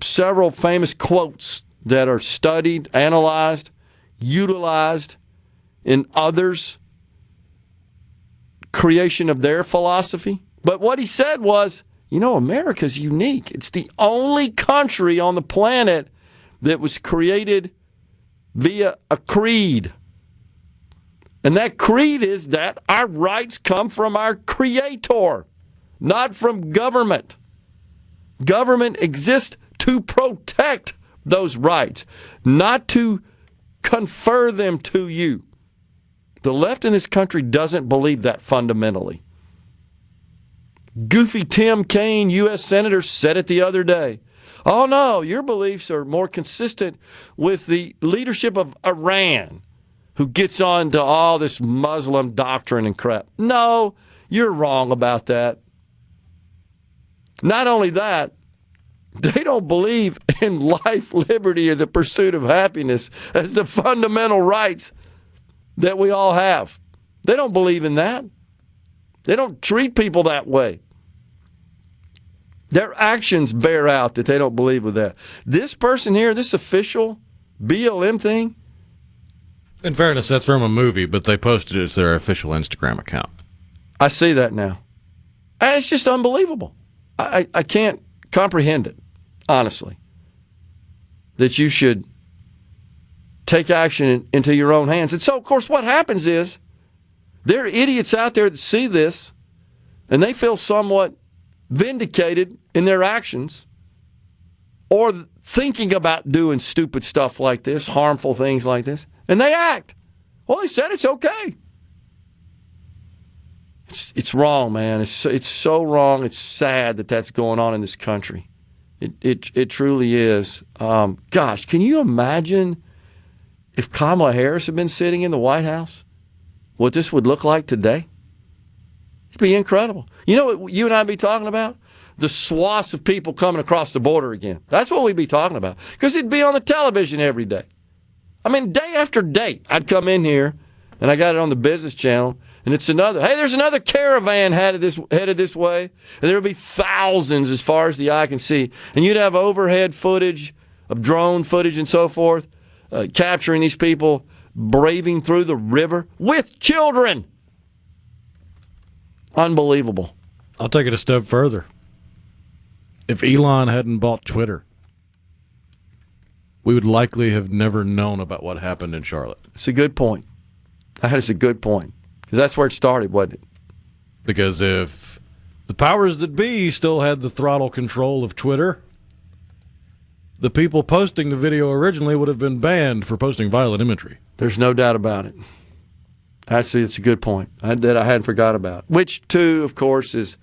Several famous quotes that are studied, analyzed, utilized in others' creation of their philosophy. But what he said was, America's unique. It's the only country on the planet that was created via a creed. And that creed is that our rights come from our Creator, not from government. Government exists to protect those rights, not to confer them to you. The left in this country doesn't believe that fundamentally. Goofy Tim Kaine, U.S. Senator, said it the other day. Oh, no, your beliefs are more consistent with the leadership of Iran, who gets on to all this Muslim doctrine and crap. No, you're wrong about that. Not only that, they don't believe in life, liberty, or the pursuit of happiness as the fundamental rights that we all have. They don't believe in that. They don't treat people that way. Their actions bear out that they don't believe with that. This person here, this official BLM thing. In fairness, that's from a movie, but they posted it as their official Instagram account. I see that now. And it's just unbelievable. I can't comprehend it, honestly. That you should take action into your own hands. And so, of course, what happens is there are idiots out there that see this, and they feel somewhat vindicated in their actions or thinking about doing stupid stuff like this, harmful things like this, and they act. Well, they said it's okay. It's wrong, man. It's so wrong. It's sad that that's going on in this country. It truly is. Gosh, can you imagine if Kamala Harris had been sitting in the White House? What this would look like today? It'd be incredible. You know what you and I'd be talking about? The swaths of people coming across the border again. That's what we'd be talking about. Because it'd be on the television every day. I mean, day after day, I'd come in here, and I got it on the business channel, and it's there's another caravan headed this way, and there would be thousands as far as the eye can see. And you'd have overhead footage of drone footage and so forth, capturing these people braving through the river with children. Unbelievable. I'll take it a step further. If Elon hadn't bought Twitter, we would likely have never known about what happened in Charlotte. It's a good point. That is a good point. Because that's where it started, wasn't it? Because if the powers that be still had the throttle control of Twitter, the people posting the video originally would have been banned for posting violent imagery. There's no doubt about it. Actually, it's a good point that I hadn't forgot about. Which, too, of course, is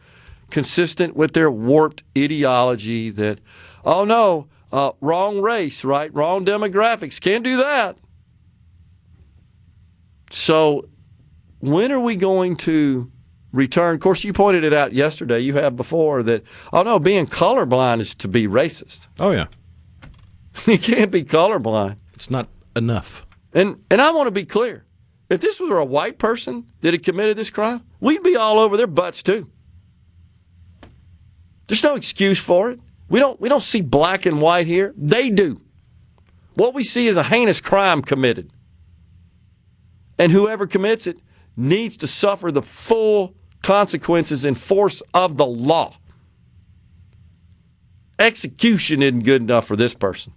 consistent with their warped ideology that, oh, no, wrong race, right? Wrong demographics. Can't do that. So when are we going to return? Of course, you pointed it out yesterday. You have before that, oh, no, being colorblind is to be racist. Oh, yeah. You can't be colorblind. It's not enough. And I want to be clear. If this were a white person that had committed this crime, we'd be all over their butts too. There's no excuse for it. We don't see black and white here. They do. What we see is a heinous crime committed. And whoever commits it needs to suffer the full consequences and force of the law. Execution isn't good enough for this person.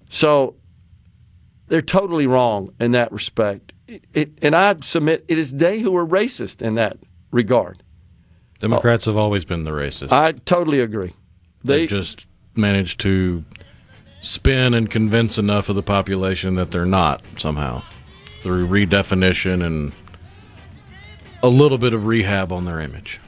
So they're totally wrong in that respect. And I submit it is they who are racist in that regard. Democrats have always been the racist. I totally agree. They've just managed to spin and convince enough of the population that they're not somehow through redefinition and a little bit of rehab on their image.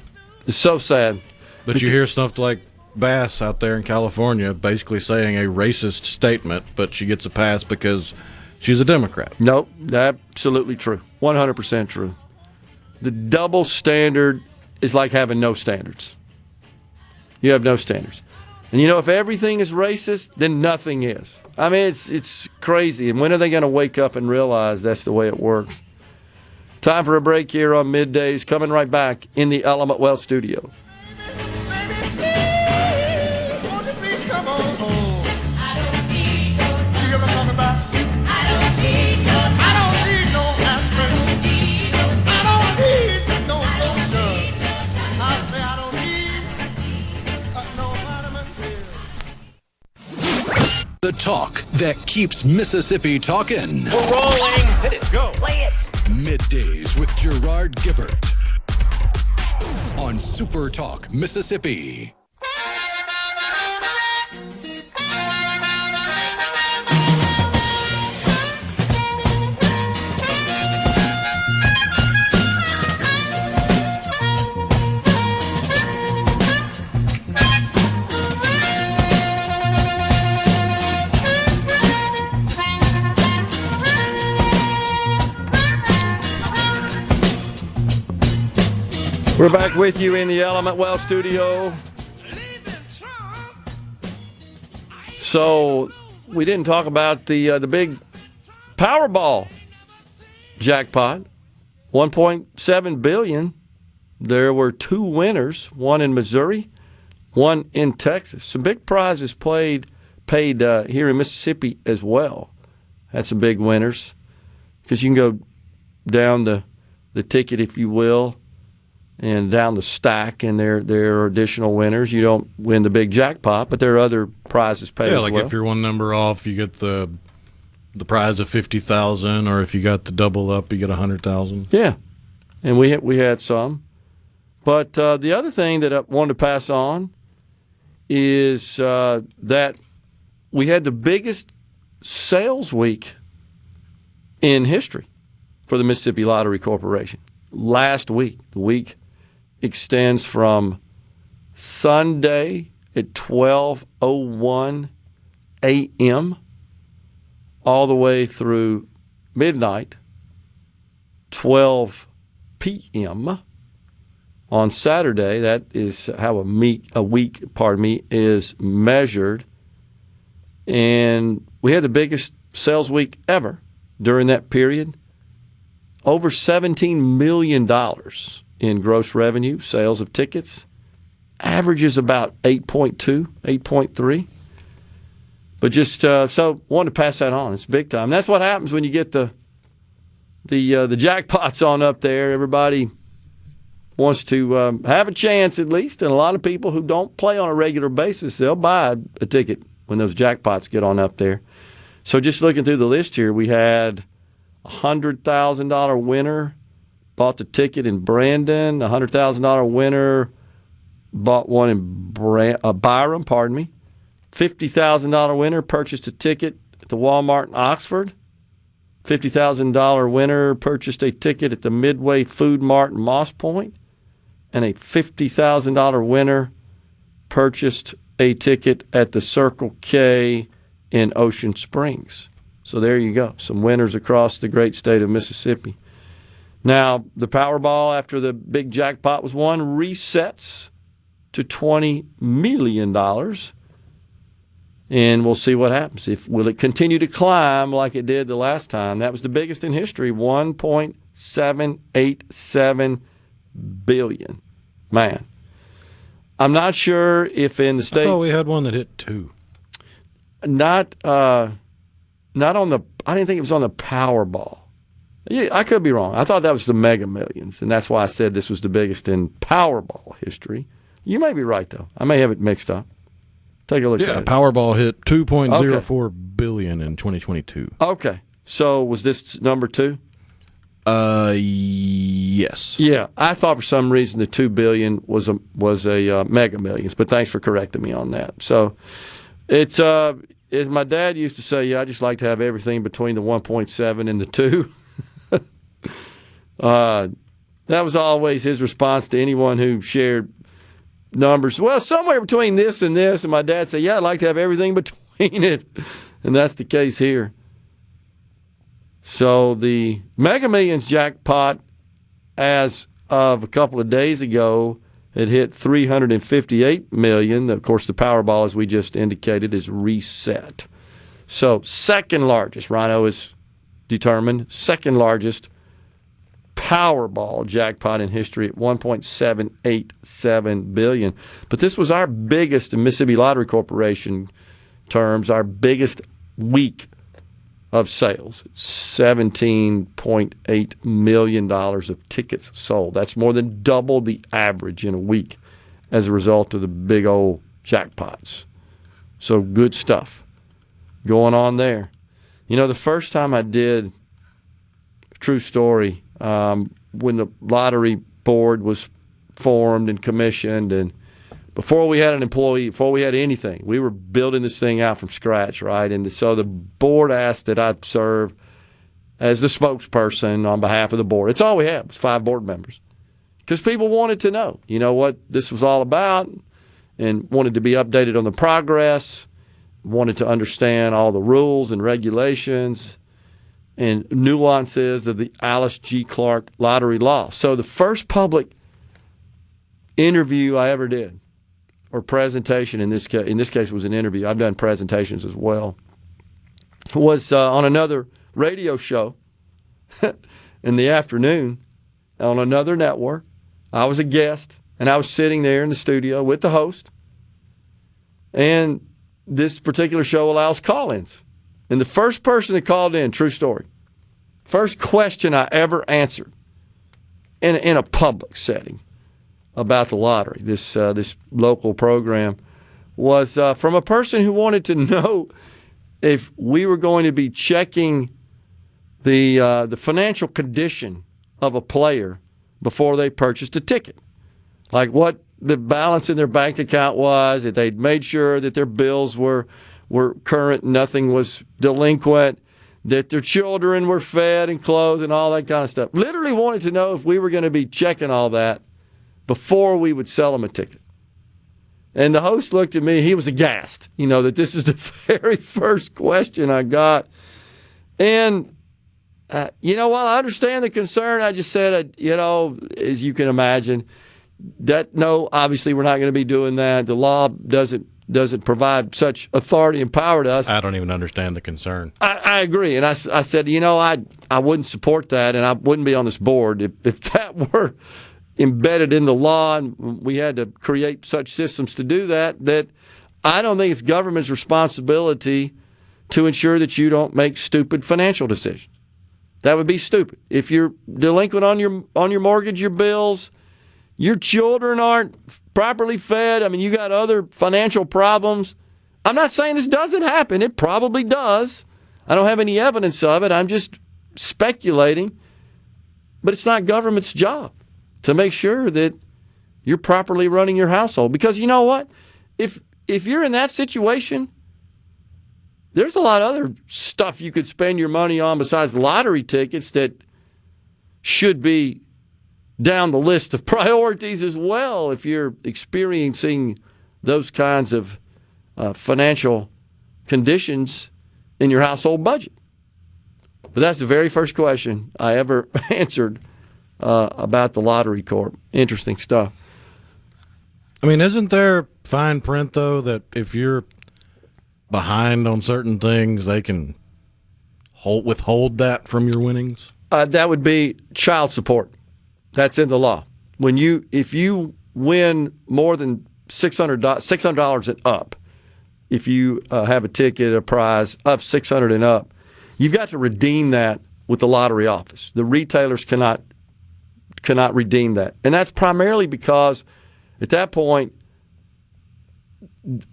It's so sad. But you hear stuff like Bass out there in California basically saying a racist statement, but she gets a pass because she's a Democrat. Nope, absolutely true. 100% true. The double standard is like having no standards. You have no standards. And if everything is racist, then nothing is. I mean, it's crazy. And when are they going to wake up and realize that's the way it works? Time for a break here on Middays. Coming right back in the Element Well studio. The talk that keeps Mississippi talking. We're rolling. Hit it. Go. Play it. Middays with Gerard Gibert on SuperTalk Mississippi. We're back with you in the Element Well studio. So we didn't talk about the big Powerball jackpot, $1.7 billion. There were two winners, one in Missouri, one in Texas. Some big prizes paid here in Mississippi as well. Had some big winners because you can go down the ticket, if you will, and down the stack, and there are additional winners. You don't win the big jackpot, but there are other prizes paid as well. Yeah, like if you're one number off, you get the prize of $50,000, or if you got the double up, you get $100,000. Yeah, and we had some. But the other thing that I wanted to pass on is that we had the biggest sales week in history for the Mississippi Lottery Corporation. Last week, the week extends from Sunday at 12:01 a.m. all the way through midnight, 12 p.m. on Saturday. That is how a week is measured. And we had the biggest sales week ever during that period. Over $17 million in gross revenue, sales of tickets. Averages about 8.2, 8.3. But just so wanted to pass that on. It's big time. That's what happens when you get the jackpots on up there. Everybody wants to have a chance at least, and a lot of people who don't play on a regular basis, they'll buy a ticket when those jackpots get on up there. So just looking through the list here, we had a $100,000 winner bought the ticket in Brandon, a $100,000 winner bought one in Byram, $50,000 winner purchased a ticket at the Walmart in Oxford. $50,000 winner purchased a ticket at the Midway Food Mart in Moss Point. And a $50,000 winner purchased a ticket at the Circle K in Ocean Springs. So there you go. Some winners across the great state of Mississippi. Now, the Powerball, after the big jackpot was won, resets to $20 million. And we'll see what happens. Will it continue to climb like it did the last time? That was the biggest in history, $1.787 billion. Man, I'm not sure if in the States... I thought we had one that hit 2. Not on the... I didn't think it was on the Powerball. Yeah, I could be wrong. I thought that was the Mega Millions, and that's why I said this was the biggest in Powerball history. You may be right, though. I may have it mixed up. Take a look at it. Yeah, Powerball hit $2.04 billion in 2022. Okay. So was this number 2? Yes. Yeah, I thought for some reason the $2 billion was a Mega Millions, but thanks for correcting me on that. So it's as my dad used to say, yeah, I just like to have everything between the 1.7 and the 2. That was always his response to anyone who shared numbers. Well, somewhere between this, and my dad said, yeah, I'd like to have everything between it. And that's the case here. So the Mega Millions jackpot, as of a couple of days ago, it hit $358 million. Of course, the Powerball, as we just indicated, is reset. So second largest, Rhino is determined, second largest Powerball jackpot in history at $1.787 billion. But this was our biggest, in Mississippi Lottery Corporation terms, our biggest week of sales. It's $17.8 million of tickets sold. That's more than double the average in a week as a result of the big old jackpots. So good stuff going on there. You know, the first time I did, true story, when the lottery board was formed and commissioned, and before we had an employee, before we had anything, we were building this thing out from scratch, right? And so the board asked that I serve as the spokesperson on behalf of the board. It's all we had, was 5 board members. Because people wanted to know, you know, what this was all about, and wanted to be updated on the progress, wanted to understand all the rules and regulations and nuances of the Alice G. Clark lottery law. So the first public interview I ever did, or presentation in this case it was an interview, I've done presentations as well, was on another radio show in the afternoon on another network. I was a guest, and I was sitting there in the studio with the host, and this particular show allows call-ins. And the first person that called in, true story, first question I ever answered in a public setting about the lottery, this local program, was from a person who wanted to know if we were going to be checking the financial condition of a player before they purchased a ticket. Like what the balance in their bank account was, that they'd made sure that their bills were current, nothing was delinquent, that their children were fed and clothed and all that kind of stuff. Literally wanted to know if we were going to be checking all that before we would sell them a ticket. And the host looked at me, he was aghast, you know, that this is the very first question I got. And, you know, while I understand the concern, I just said, you know, as you can imagine, that no, obviously we're not going to be doing that. The law doesn't provide such authority and power to us. I don't even understand the concern. I agree. And I said, you know, I wouldn't support that, and I wouldn't be on this board if that were embedded in the law and we had to create such systems to do that I don't think it's government's responsibility to ensure that you don't make stupid financial decisions. That would be stupid. If you're delinquent on your mortgage, your bills, your children aren't properly fed. I mean, you got other financial problems. I'm not saying this doesn't happen. It probably does. I don't have any evidence of it. I'm just speculating. But it's not government's job to make sure that you're properly running your household. Because you know what? If you're in that situation, there's a lot of other stuff you could spend your money on besides lottery tickets that should be down the list of priorities as well if you're experiencing those kinds of financial conditions in your household budget. But that's the very first question I ever answered about the Lottery Corp. Interesting stuff. I mean, isn't there fine print, though, that if you're behind on certain things, they can withhold that from your winnings? That would be child support. That's in the law. If you win more than $600 and up, if you have a ticket, a prize of $600 and up, you've got to redeem that with the lottery office. The retailers cannot redeem that, and that's primarily because at that point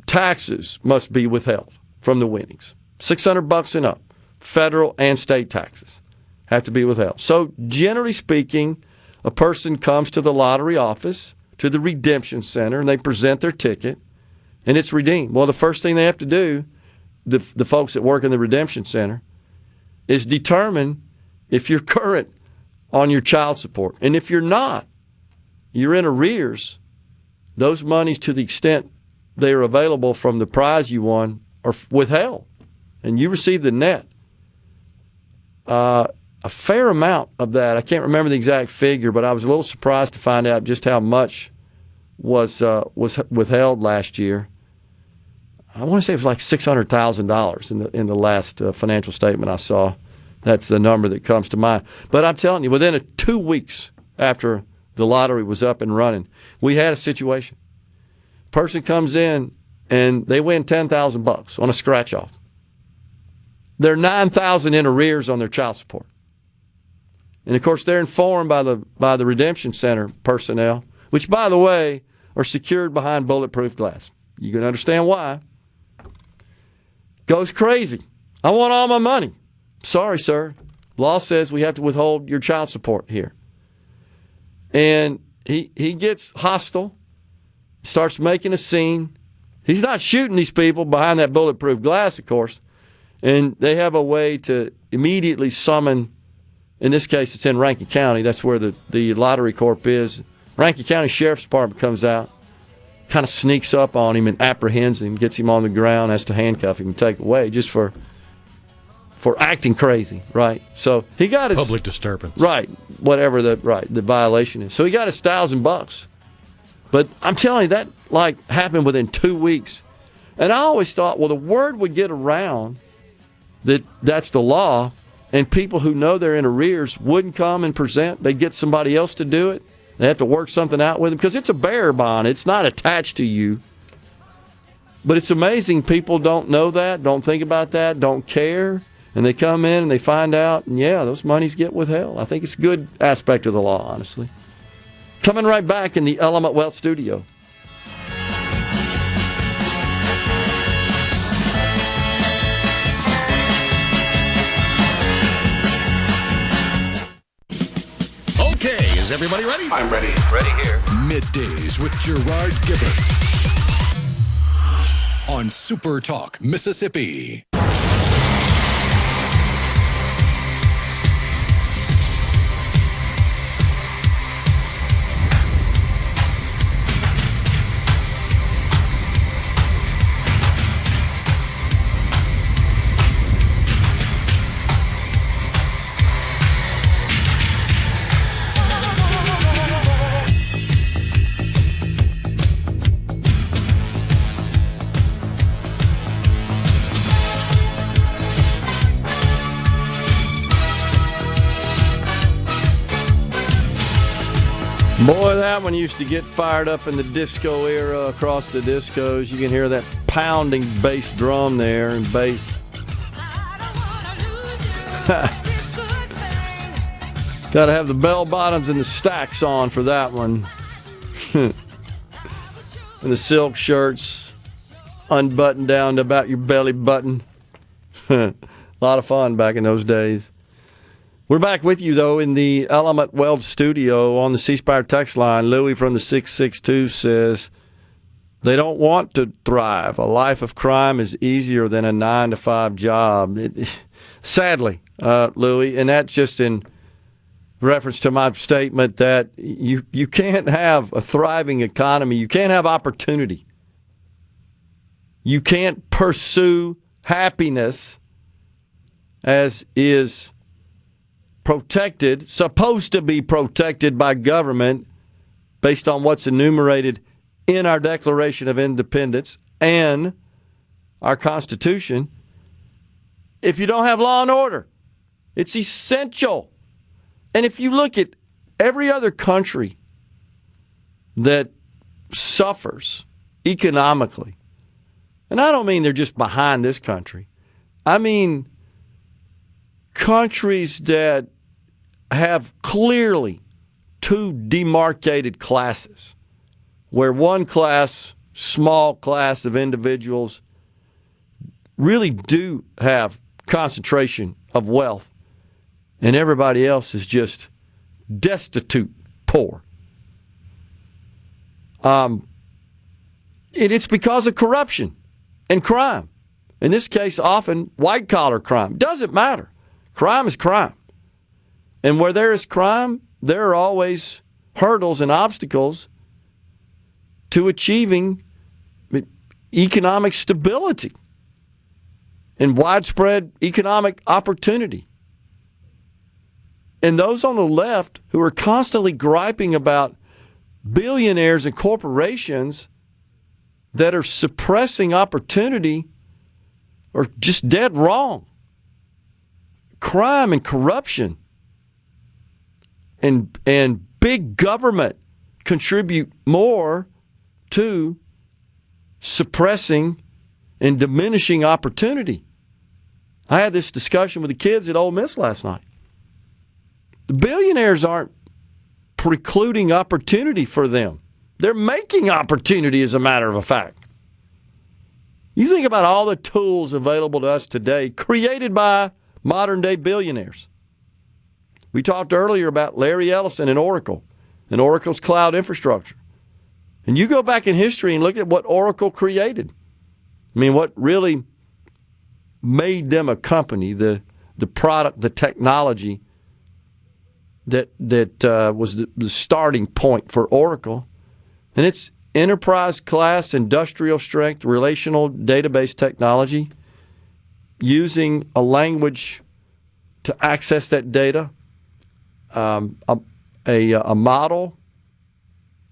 taxes must be withheld from the winnings. $600 and up, federal and state taxes have to be withheld. So generally speaking, a person comes to the lottery office, to the redemption center, and they present their ticket, and it's redeemed. Well, the first thing they have to do, the folks that work in the redemption center, is determine if you're current on your child support. And if you're not, you're in arrears, those monies, to the extent they are available from the prize you won, are withheld. And you receive the net. A fair amount of that, I can't remember the exact figure, but I was a little surprised to find out just how much was withheld last year. I want to say it was like $600,000 in the last financial statement I saw. That's the number that comes to mind. But I'm telling you, within 2 weeks after the lottery was up and running, we had a situation. Person comes in and they win $10,000 on a scratch-off. They're $9,000 in arrears on their child support. And, of course, they're informed by the Redemption Center personnel, which, by the way, are secured behind bulletproof glass. You can understand why. Goes crazy. I want all my money. Sorry, sir. Law says we have to withhold your child support here. And he gets hostile, starts making a scene. He's not shooting these people behind that bulletproof glass, of course. And they have a way to immediately summon, in this case it's in Rankin County, that's where the Lottery Corp is. Rankin County Sheriff's Department comes out, kind of sneaks up on him and apprehends him, gets him on the ground, has to handcuff him and take away just for acting crazy, right? So he got his public disturbance, right? Whatever the violation is. So he got his $1,000. But I'm telling you, that happened within 2 weeks, and I always thought, well, the word would get around that that's the law, and people who know they're in arrears wouldn't come and present. They'd get somebody else to do it. They have to work something out with them because it's a bearer bond. It's not attached to you. But it's amazing people don't know that, don't think about that, don't care. And they come in and they find out, and yeah, those monies get withheld. I think it's a good aspect of the law, honestly. Coming right back in the Element Wealth studio. Okay, is everybody ready? I'm ready. Ready here. Middays with Gerard Gibert on SuperTalk Mississippi. Boy, that one used to get fired up in the disco era across the discos. You can hear that pounding bass drum there and bass. Got to have the bell bottoms and the stacks on for that one. And the silk shirts unbuttoned down to about your belly button. A lot of fun back in those days. We're back with you, though, in the Element Wealth studio on the C Spire text line. Louis from the 662 says, they don't want to thrive. A life of crime is easier than a 9-to-5 job. Sadly, Louis, and that's just in reference to my statement that you can't have a thriving economy. You can't have opportunity. You can't pursue happiness as is protected, supposed to be protected by government based on what's enumerated in our Declaration of Independence and our Constitution, if you don't have law and order. It's essential. And if you look at every other country that suffers economically, and I don't mean they're just behind this country, I mean countries that have clearly two demarcated classes, where one class, small class of individuals, really do have concentration of wealth, and everybody else is just destitute, poor. It's because of corruption and crime. In this case, often white-collar crime. Doesn't matter. Crime is crime. And where there is crime, there are always hurdles and obstacles to achieving economic stability and widespread economic opportunity. And those on the left who are constantly griping about billionaires and corporations that are suppressing opportunity are just dead wrong. Crime and corruption and big government contribute more to suppressing and diminishing opportunity. I had this discussion with the kids at Ole Miss last night. The billionaires aren't precluding opportunity for them. They're making opportunity, as a matter of fact. You think about all the tools available to us today created by modern-day billionaires. We talked earlier about Larry Ellison and Oracle's cloud infrastructure. And you go back in history and look at what Oracle created. I mean, what really made them a company, the product, the technology that was the starting point for Oracle. And it's enterprise-class, industrial-strength, relational database technology using a language to access that data, a model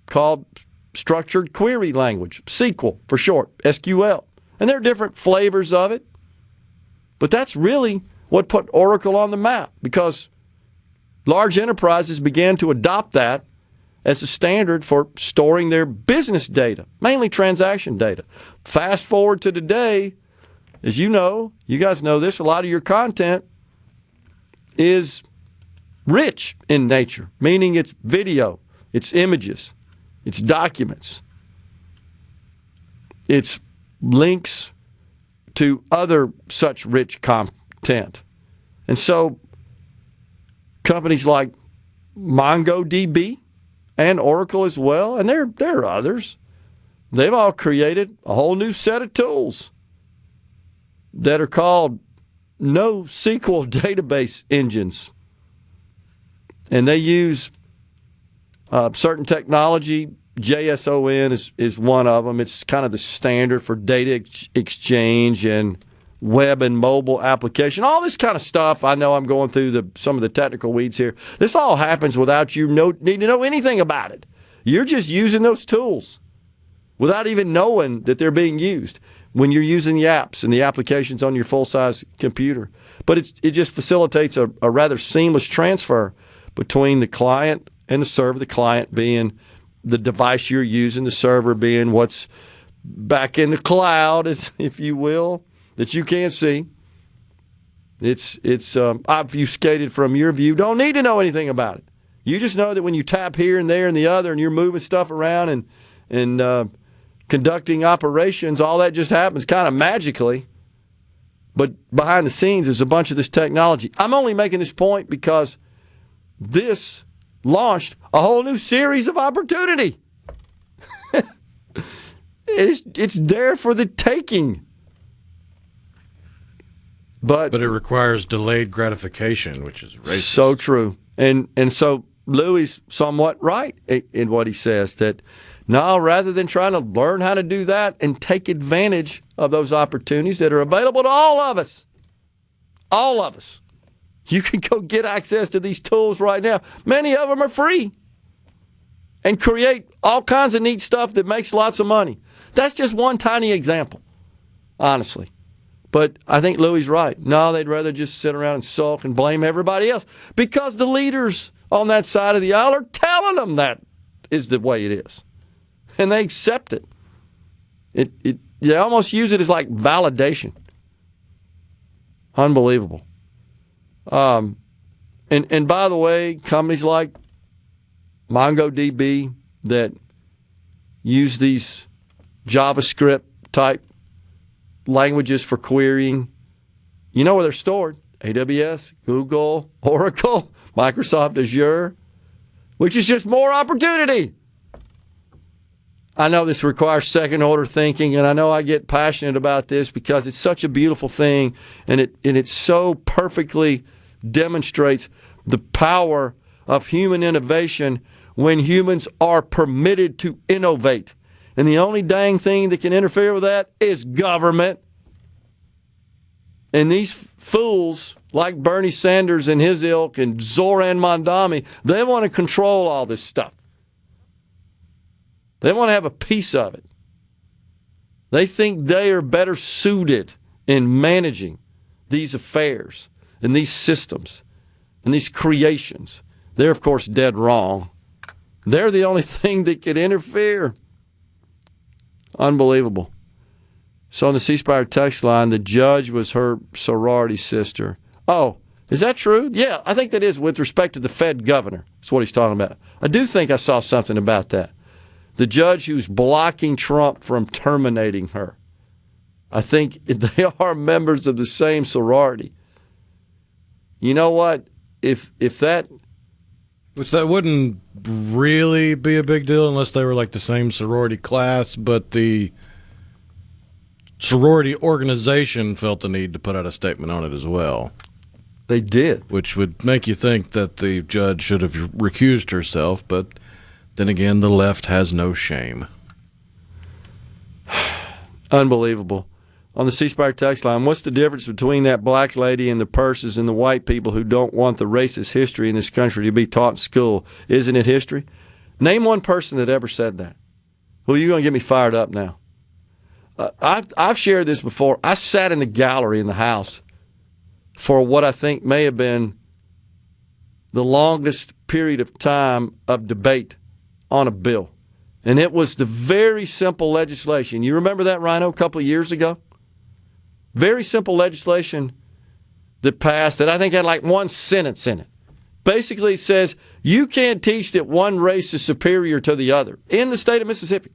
called structured query language, SQL for short, SQL. And there are different flavors of it. But that's really what put Oracle on the map, because large enterprises began to adopt that as a standard for storing their business data, mainly transaction data. Fast forward to today, as you know, you guys know this, a lot of your content is rich in nature, meaning it's video, it's images, it's documents, it's links to other such rich content. And so companies like MongoDB and Oracle as well, and there are others, they've all created a whole new set of tools that are called NoSQL database engines. And they use certain technology. JSON is one of them. It's kind of the standard for data exchange and web and mobile application. All this kind of stuff. I know I'm going through some of the technical weeds here. This all happens without you needing to know anything about it. You're just using those tools without even knowing that they're being used when you're using the apps and the applications on your full-size computer. But it just facilitates a rather seamless transfer between the client and the server, the client being the device you're using, the server being what's back in the cloud, if you will, that you can't see. It's obfuscated from your view. Don't need to know anything about it. You just know that when you tap here and there and the other and you're moving stuff around and conducting operations, all that just happens kind of magically. But behind the scenes is a bunch of this technology. I'm only making this point because this launched a whole new series of opportunity. It's there for the taking. But it requires delayed gratification, which is racist. So true. And so Louis is somewhat right in what he says, that no, rather than trying to learn how to do that and take advantage of those opportunities that are available to all of us, you can go get access to these tools right now. Many of them are free and create all kinds of neat stuff that makes lots of money. That's just one tiny example, honestly. But I think Louis right. No, they'd rather just sit around and sulk and blame everybody else because the leaders on that side of the aisle are telling them that is the way it is. And they accept it. They almost use it as like validation. Unbelievable. And by the way, companies like MongoDB that use these JavaScript type languages for querying, you know where they're stored? AWS, Google, Oracle, Microsoft Azure, which is just more opportunity. I know this requires second-order thinking, and I know I get passionate about this because it's such a beautiful thing, and it so perfectly demonstrates the power of human innovation when humans are permitted to innovate. And the only dang thing that can interfere with that is government. And these fools like Bernie Sanders and his ilk and Zoran Mondami, they want to control all this stuff. They want to have a piece of it. They think they are better suited in managing these affairs and these systems and these creations. They're, of course, dead wrong. They're the only thing that could interfere. Unbelievable. So on the C Spire text line, the judge was her sorority sister. Oh, is that true? Yeah, I think that is with respect to the Fed governor. That's what he's talking about. I do think I saw something about that. The judge who's blocking Trump from terminating her. I think they are members of the same sorority. You know what? If that... Which that wouldn't really be a big deal unless they were like the same sorority class, but the sorority organization felt the need to put out a statement on it as well. They did. Which would make you think that the judge should have recused herself, but then again, the left has no shame. Unbelievable. On the C Spire text line, what's the difference between that black lady and the purses and the white people who don't want the racist history in this country to be taught in school? Isn't it history? Name one person that ever said that. Well, you're going to get me fired up now. I've shared this before. I sat in the gallery in the House for what I think may have been the longest period of time of debate on a bill. And it was the very simple legislation. You remember that, Rhino, a couple of years ago? Very simple legislation that passed that I think had like one sentence in it. Basically, it says you can't teach that one race is superior to the other in the state of Mississippi.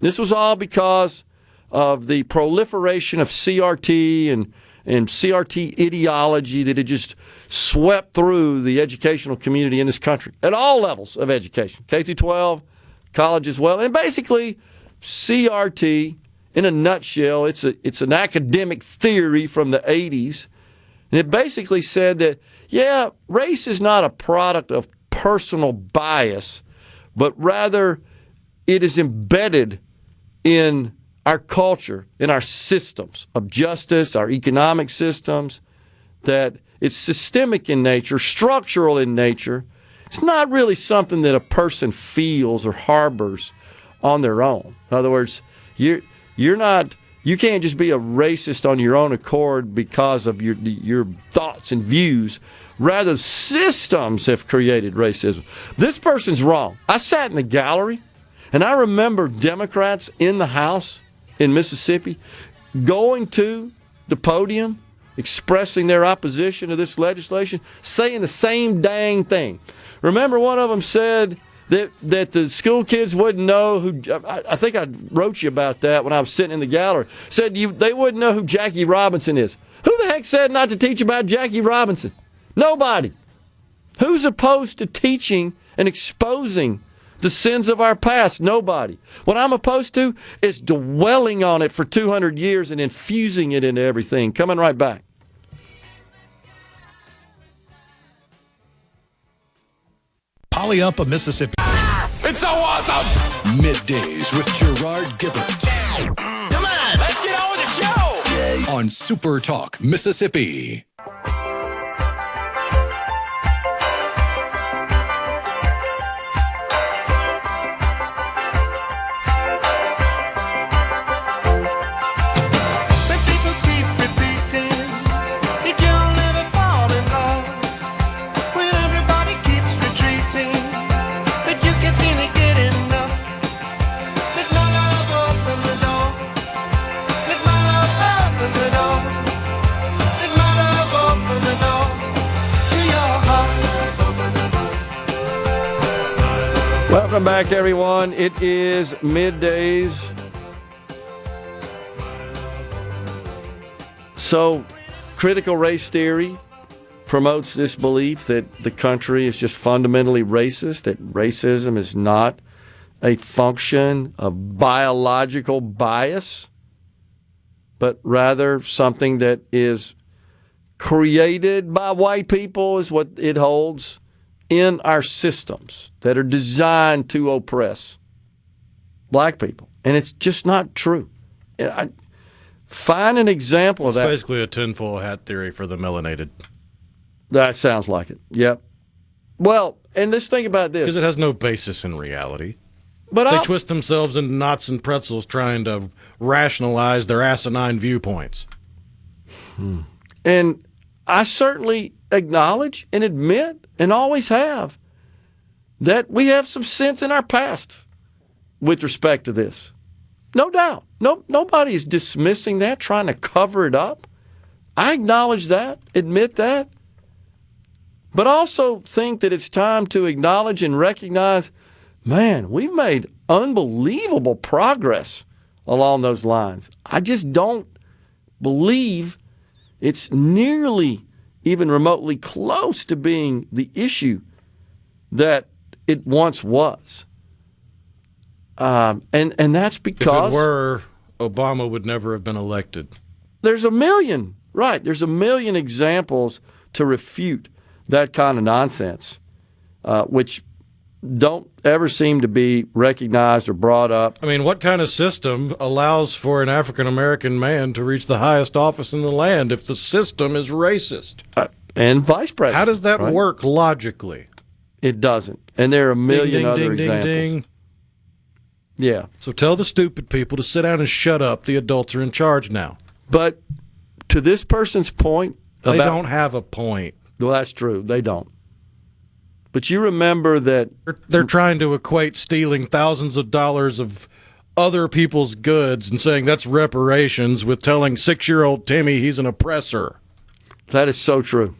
This was all because of the proliferation of CRT and CRT ideology that had just swept through the educational community in this country at all levels of education, K through 12, college as well. And basically, CRT, in a nutshell, it's an academic theory from the 80s. And it basically said that, yeah, race is not a product of personal bias, but rather it is embedded in our culture, in our systems of justice, our economic systems, that it's systemic in nature, structural in nature. It's not really something that a person feels or harbors on their own. In other words, you can't just be a racist on your own accord because of your thoughts and views. Rather, systems have created racism. This person's wrong. I sat in the gallery, and I remember Democrats in the House in Mississippi going to the podium expressing their opposition to this legislation, saying the same dang thing. Remember, one of them said that the school kids wouldn't know who. I think I wrote you about that when I was sitting in the gallery. Said they wouldn't know who Jackie Robinson is. Who the heck said not to teach about Jackie Robinson? Nobody. Who's opposed to teaching and exposing the sins of our past? Nobody. What I'm opposed to is dwelling on it for 200 years and infusing it into everything. Coming right back. Failla, Mississippi. It's so awesome! Middays with Gerard Gibert. Come on, let's get on with the show! On SuperTalk Mississippi. Welcome back, everyone. It is Middays. So, critical race theory promotes this belief that the country is just fundamentally racist, that racism is not a function of biological bias, but rather something that is created by white people, is what it holds, in our systems that are designed to oppress black people. And it's just not true. Find an example of that. It's basically a tinfoil hat theory for the melanated. That sounds like it. Yep. Well, and let's think about this. Because it has no basis in reality. But they twist themselves into knots and pretzels trying to rationalize their asinine viewpoints. And I certainly acknowledge and admit, and always have, that we have some sense in our past with respect to this. No doubt. Nobody is dismissing that, trying to cover it up. I acknowledge that, admit that, but also think that it's time to acknowledge and recognize, man, we've made unbelievable progress along those lines. I just don't believe it's nearly even remotely close to being the issue that it once was. And that's because... If it were, Obama would never have been elected. There's a million examples to refute that kind of nonsense, which don't ever seem to be recognized or brought up. I mean, what kind of system allows for an African-American man to reach the highest office in the land if the system is racist? And vice president. How does that work logically? It doesn't. And there are a million other examples. Ding. Yeah. So tell the stupid people to sit down and shut up. The adults are in charge now. But to this person's point... They don't have a point. Well, that's true. They don't. But you remember that... They're trying to equate stealing thousands of dollars of other people's goods and saying that's reparations with telling 6-year-old Timmy he's an oppressor. That is so true.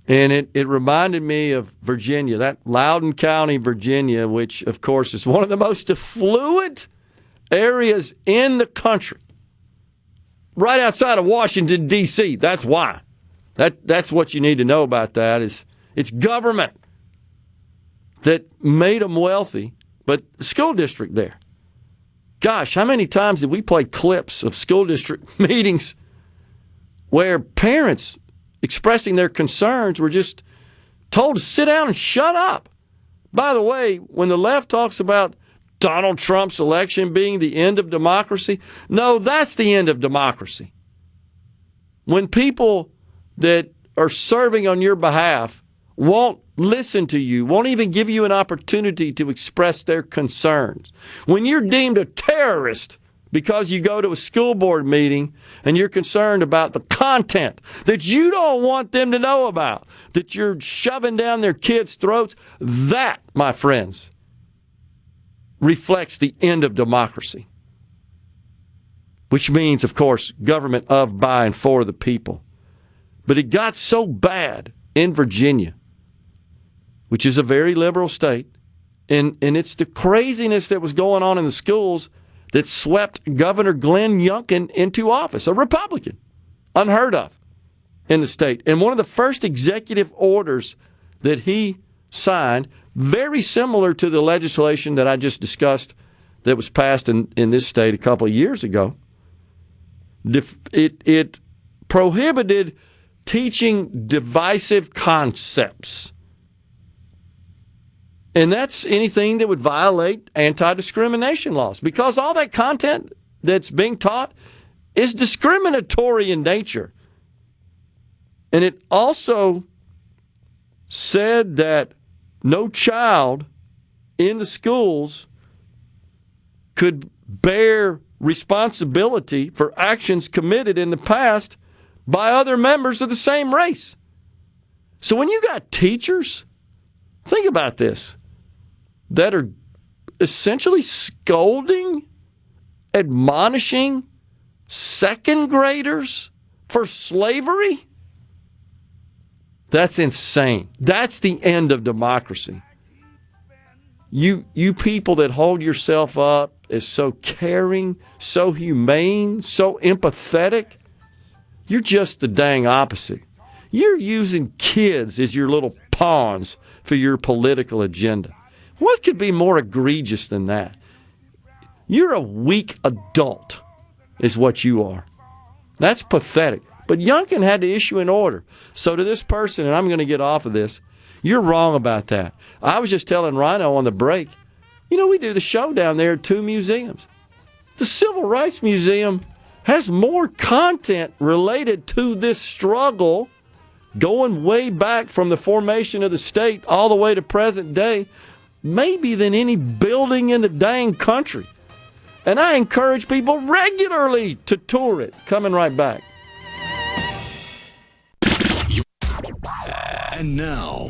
And it reminded me of Virginia, that Loudoun County, Virginia, which, of course, is one of the most affluent areas in the country. Right outside of Washington, D.C. That's why. That's what you need to know about that is it's government that made them wealthy, but the school district there. Gosh, how many times did we play clips of school district meetings where parents expressing their concerns were just told to sit down and shut up? By the way, when the left talks about Donald Trump's election being the end of democracy, no, that's the end of democracy. When people that are serving on your behalf won't listen to you, won't even give you an opportunity to express their concerns. When you're deemed a terrorist because you go to a school board meeting and you're concerned about the content that you don't want them to know about, that you're shoving down their kids' throats, that, my friends, reflects the end of democracy. which means, of course, government of, by, and for the people. But it got so bad in Virginia, which is a very liberal state, and it's the craziness that was going on in the schools that swept Governor Glenn Youngkin into office, a Republican, unheard of in the state. And one of the first executive orders that he signed, very similar to the legislation that I just discussed that was passed in this state a couple of years ago, it prohibited teaching divisive concepts. And that's anything that would violate anti-discrimination laws, because all that content that's being taught is discriminatory in nature. And it also said that no child in the schools could bear responsibility for actions committed in the past by other members of the same race. So when you got teachers, think about this, that are essentially scolding, admonishing second graders for slavery, that's insane. That's the end of democracy. You people that hold yourself up as so caring, so humane, so empathetic, you're just the dang opposite. You're using kids as your little pawns for your political agenda. What could be more egregious than that? You're a weak adult, is what you are. That's pathetic. But Youngkin had to issue an order. So to this person, and I'm going to get off of this, you're wrong about that. I was just telling Rhino on the break, we do the show down there at 2 museums. The Civil Rights Museum has more content related to this struggle going way back from the formation of the state all the way to present day, maybe than any building in the dang country. And I encourage people regularly to tour it. Coming right back. And now,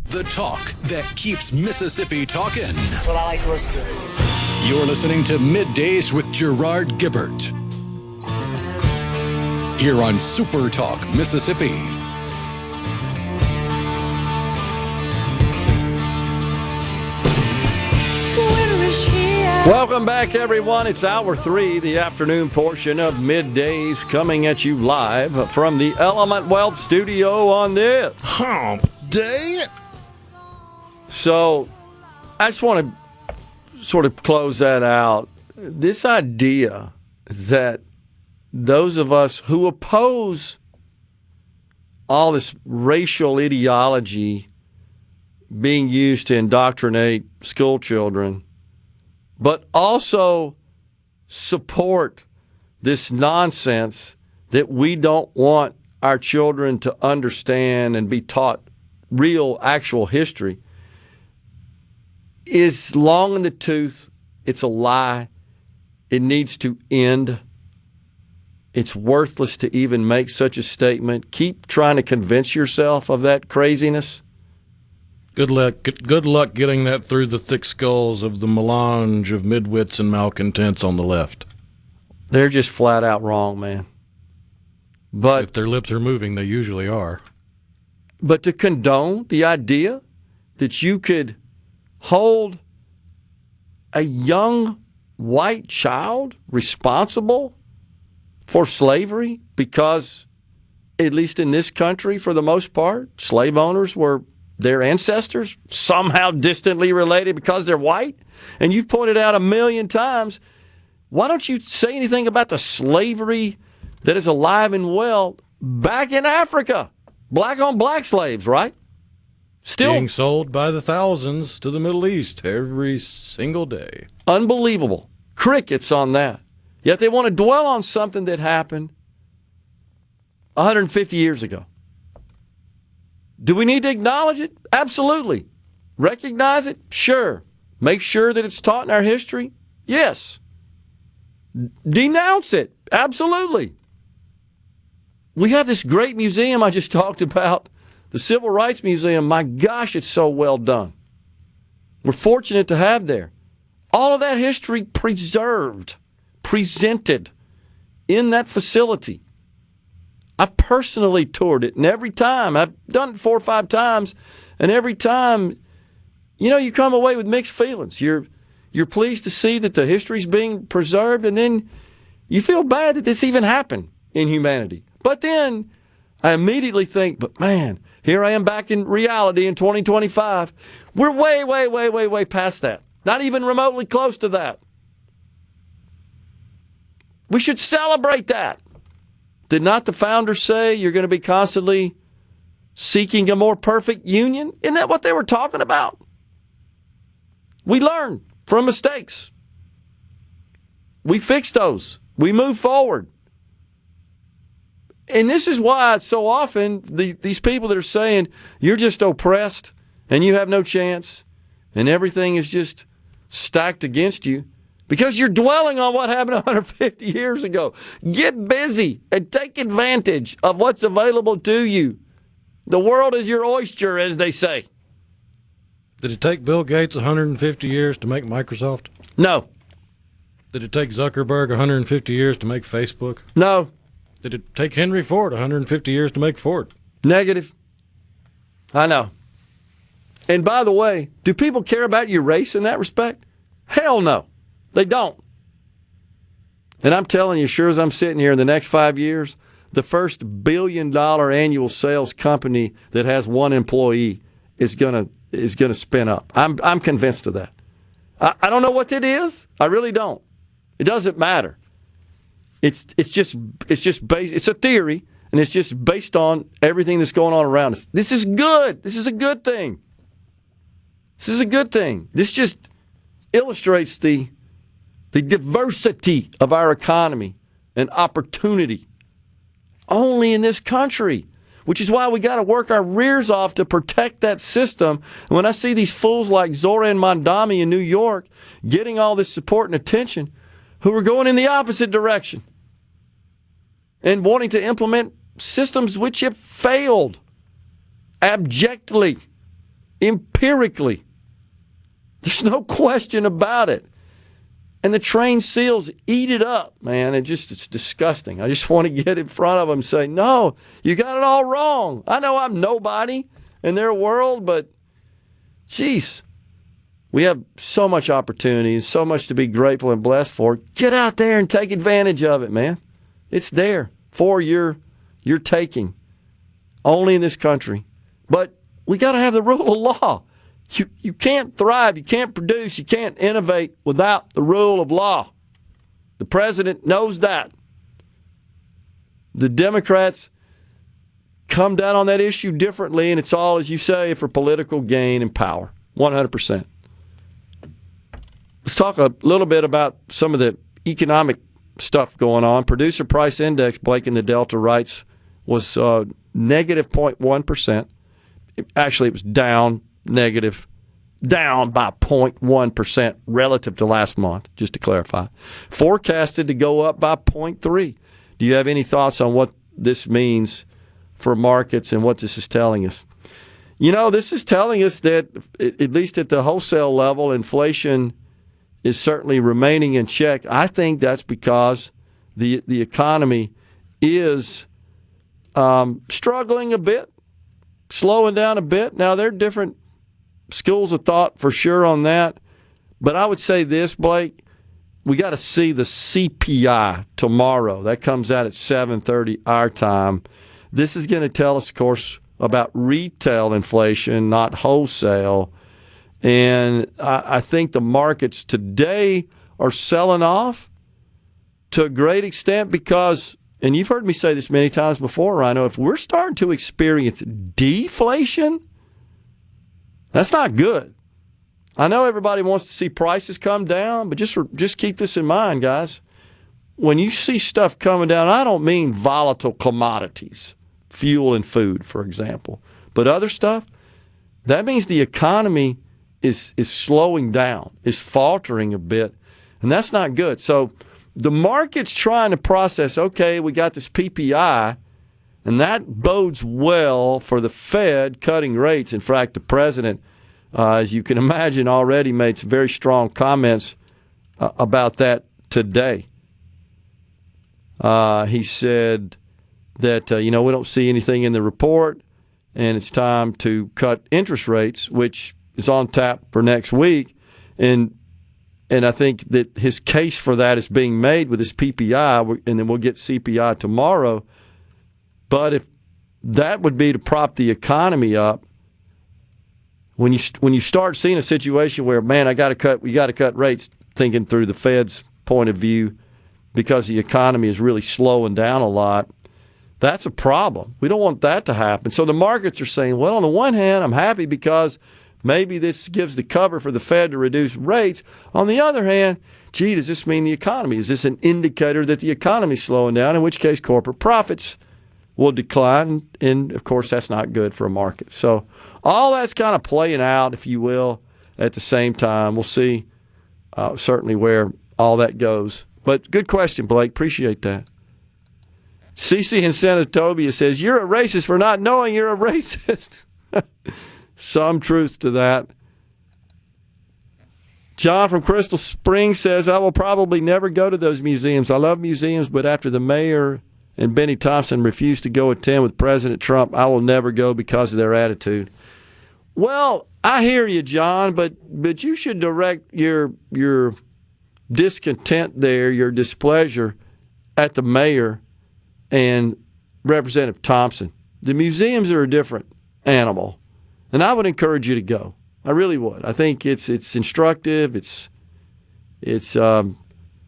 the talk that keeps Mississippi talking. That's what I like to listen to. You're listening to Middays with Gerard Gibert here on Super Talk Mississippi. Welcome back, everyone. It's hour 3, the afternoon portion of Middays, coming at you live from the Element Wealth studio on this Hump Day. So I just want to sort of close that out. This idea that those of us who oppose all this racial ideology being used to indoctrinate school children, but also support this nonsense that we don't want our children to understand and be taught real, actual history, is long in the tooth. It's a lie. It needs to end. It's worthless to even make such a statement. Keep trying to convince yourself of that craziness. Good luck getting that through the thick skulls of the melange of midwits and malcontents on the left. They're just flat out wrong, man. But if their lips are moving, they usually are. But to condone the idea that you could hold a young white child responsible for slavery because, at least in this country for the most part, slave owners were their ancestors, somehow distantly related because they're white. And you've pointed out a million times, why don't you say anything about the slavery that is alive and well back in Africa? Black on black slaves, right? Still being sold by the thousands to the Middle East every single day. Unbelievable. Crickets on that. Yet they want to dwell on something that happened 150 years ago. Do we need to acknowledge it? Absolutely. Recognize it? Sure. Make sure that it's taught in our history? Yes. Denounce it? Absolutely. We have this great museum I just talked about, the Civil Rights Museum. My gosh, it's so well done. We're fortunate to have there all of that history preserved, presented in that facility. I've personally toured it, and every time, I've done it 4 or 5 times, and every time, you come away with mixed feelings. You're pleased to see that the history's being preserved, and then you feel bad that this even happened in humanity. But then I immediately think, but man, here I am back in reality in 2025. We're way, way, way, way, way past that. Not even remotely close to that. We should celebrate that. Did not the founders say you're going to be constantly seeking a more perfect union? Isn't that what they were talking about? We learn from mistakes. We fix those. We move forward. And this is why so often these people that are saying you're just oppressed and you have no chance and everything is just stacked against you, because you're dwelling on what happened 150 years ago. Get busy and take advantage of what's available to you. The world is your oyster, as they say. Did it take Bill Gates 150 years to make Microsoft? No. Did it take Zuckerberg 150 years to make Facebook? No. Did it take Henry Ford 150 years to make Ford? Negative. I know. And by the way, do people care about your race in that respect? Hell no. They don't. And I'm telling you, sure as I'm sitting here, in the next 5 years, the first $1 billion annual sales company that has one employee is gonna spin up. I'm convinced of that. I don't know what it is. I really don't. It doesn't matter. It's a theory, and it's just based on everything that's going on around us. This is good. This is a good thing. This is a good thing. This just illustrates the diversity of our economy and opportunity only in this country, which is why we got to work our rears off to protect that system. And when I see these fools like Zoran Mondami in New York getting all this support and attention, who are going in the opposite direction and wanting to implement systems which have failed abjectly, empirically, there's no question about it. And the trained seals eat it up, man. It's disgusting. I just want to get in front of them and say, no, you got it all wrong. I know I'm nobody in their world, but, geez, we have so much opportunity and so much to be grateful and blessed for. Get out there and take advantage of it, man. It's there for your taking, only in this country. But we got to have the rule of law. You can't thrive, you can't produce, you can't innovate without the rule of law. The president knows that. The Democrats come down on that issue differently, and it's all, as you say, for political gain and power. 100%. Let's talk a little bit about some of the economic stuff going on. Producer Price Index, Blake in the Delta writes, was negative 0.1%. Actually, it was down by 0.1% relative to last month, just to clarify. Forecasted to go up by 0.3%. Do you have any thoughts on what this means for markets and what this is telling us? This is telling us that, at least at the wholesale level, inflation is certainly remaining in check. I think that's because the economy is struggling a bit, slowing down a bit. Now, there are different schools of thought for sure on that. But I would say this, Blake, we got to see the CPI tomorrow. That comes out at 7:30 our time. This is going to tell us, of course, about retail inflation, not wholesale. And I think the markets today are selling off to a great extent because, and you've heard me say this many times before, Rhino, if we're starting to experience deflation, that's not good. I know everybody wants to see prices come down, but just keep this in mind, guys. When you see stuff coming down, I don't mean volatile commodities, fuel and food, for example, but other stuff, that means the economy is slowing down, is faltering a bit, and that's not good. So the market's trying to process, okay, we got this PPI, and that bodes well for the Fed cutting rates. In fact, the president, as you can imagine, already made some very strong comments about that today. He said that, we don't see anything in the report, and it's time to cut interest rates, which is on tap for next week. And I think that his case for that is being made with his PPI, and then we'll get CPI tomorrow. But if that would be to prop the economy up, when you start seeing a situation where, man, we got to cut rates, thinking through the Fed's point of view, because the economy is really slowing down a lot, that's a problem. We don't want that to happen. So the markets are saying, well, on the one hand, I'm happy because maybe this gives the cover for the Fed to reduce rates. On the other hand, gee, does this mean the economy? Is this an indicator that the economy is slowing down, in which case corporate profits will decline? And, of course, that's not good for a market. So all that's kind of playing out, if you will, at the same time. We'll see certainly where all that goes. But good question, Blake. Appreciate that. CC in Senatobia says, you're a racist for not knowing you're a racist. Some truth to that. John from Crystal Springs says, I will probably never go to those museums. I love museums, but after the mayor and Benny Thompson refused to go attend with President Trump, I will never go because of their attitude. Well, I hear you, John, but you should direct your discontent there, your displeasure at the mayor and Representative Thompson. The museums are a different animal, and I would encourage you to go. I really would. I think it's instructive. It's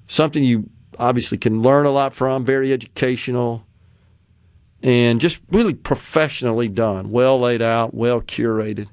something you obviously can learn a lot from, very educational, and just really professionally done, well laid out, well curated.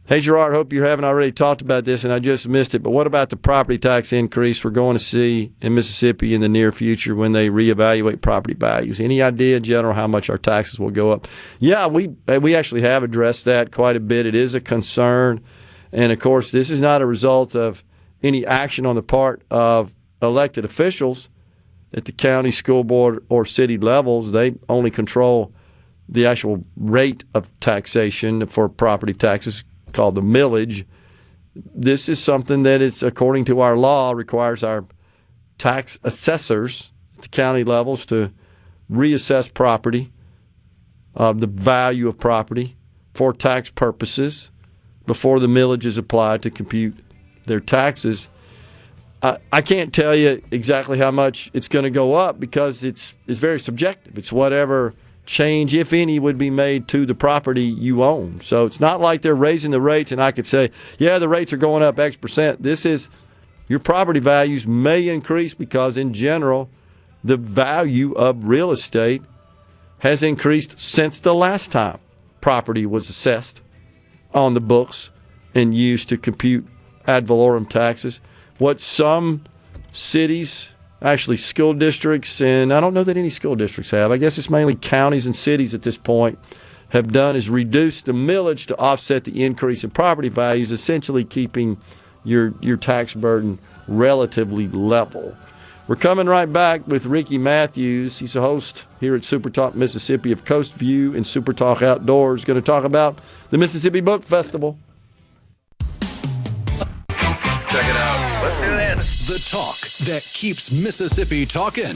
Hey, Gerard, hope you haven't already talked about this and I just missed it, but what about the property tax increase we're going to see in Mississippi in the near future when they reevaluate property values? Any idea in general how much our taxes will go up? Yeah, we actually have addressed that quite a bit. It is a concern. And, of course, this is not a result of any action on the part of elected officials at the county, school board, or city levels. They only control the actual rate of taxation for property taxes, called the millage. This is something that is, according to our law, requires our tax assessors at the county levels to reassess property, the value of property for tax purposes before the millage is applied to compute their taxes. I can't tell you exactly how much it's going to go up because it's very subjective. It's whatever change, if any, would be made to the property you own. So it's not like they're raising the rates and I could say, yeah, the rates are going up X percent. This is your property values may increase because, in general, the value of real estate has increased since the last time property was assessed on the books and used to compute ad valorem taxes. What some cities, actually school districts, and I don't know that any school districts have, I guess it's mainly counties and cities at this point, have done is reduce the millage to offset the increase in property values, essentially keeping your tax burden relatively level. We're coming right back with Ricky Mathews. He's a host here at SuperTalk Mississippi of CoastVue and SuperTalk Outdoors. Going to talk about the Mississippi Book Festival. Check it out. Let's do this. The talk that keeps Mississippi talking.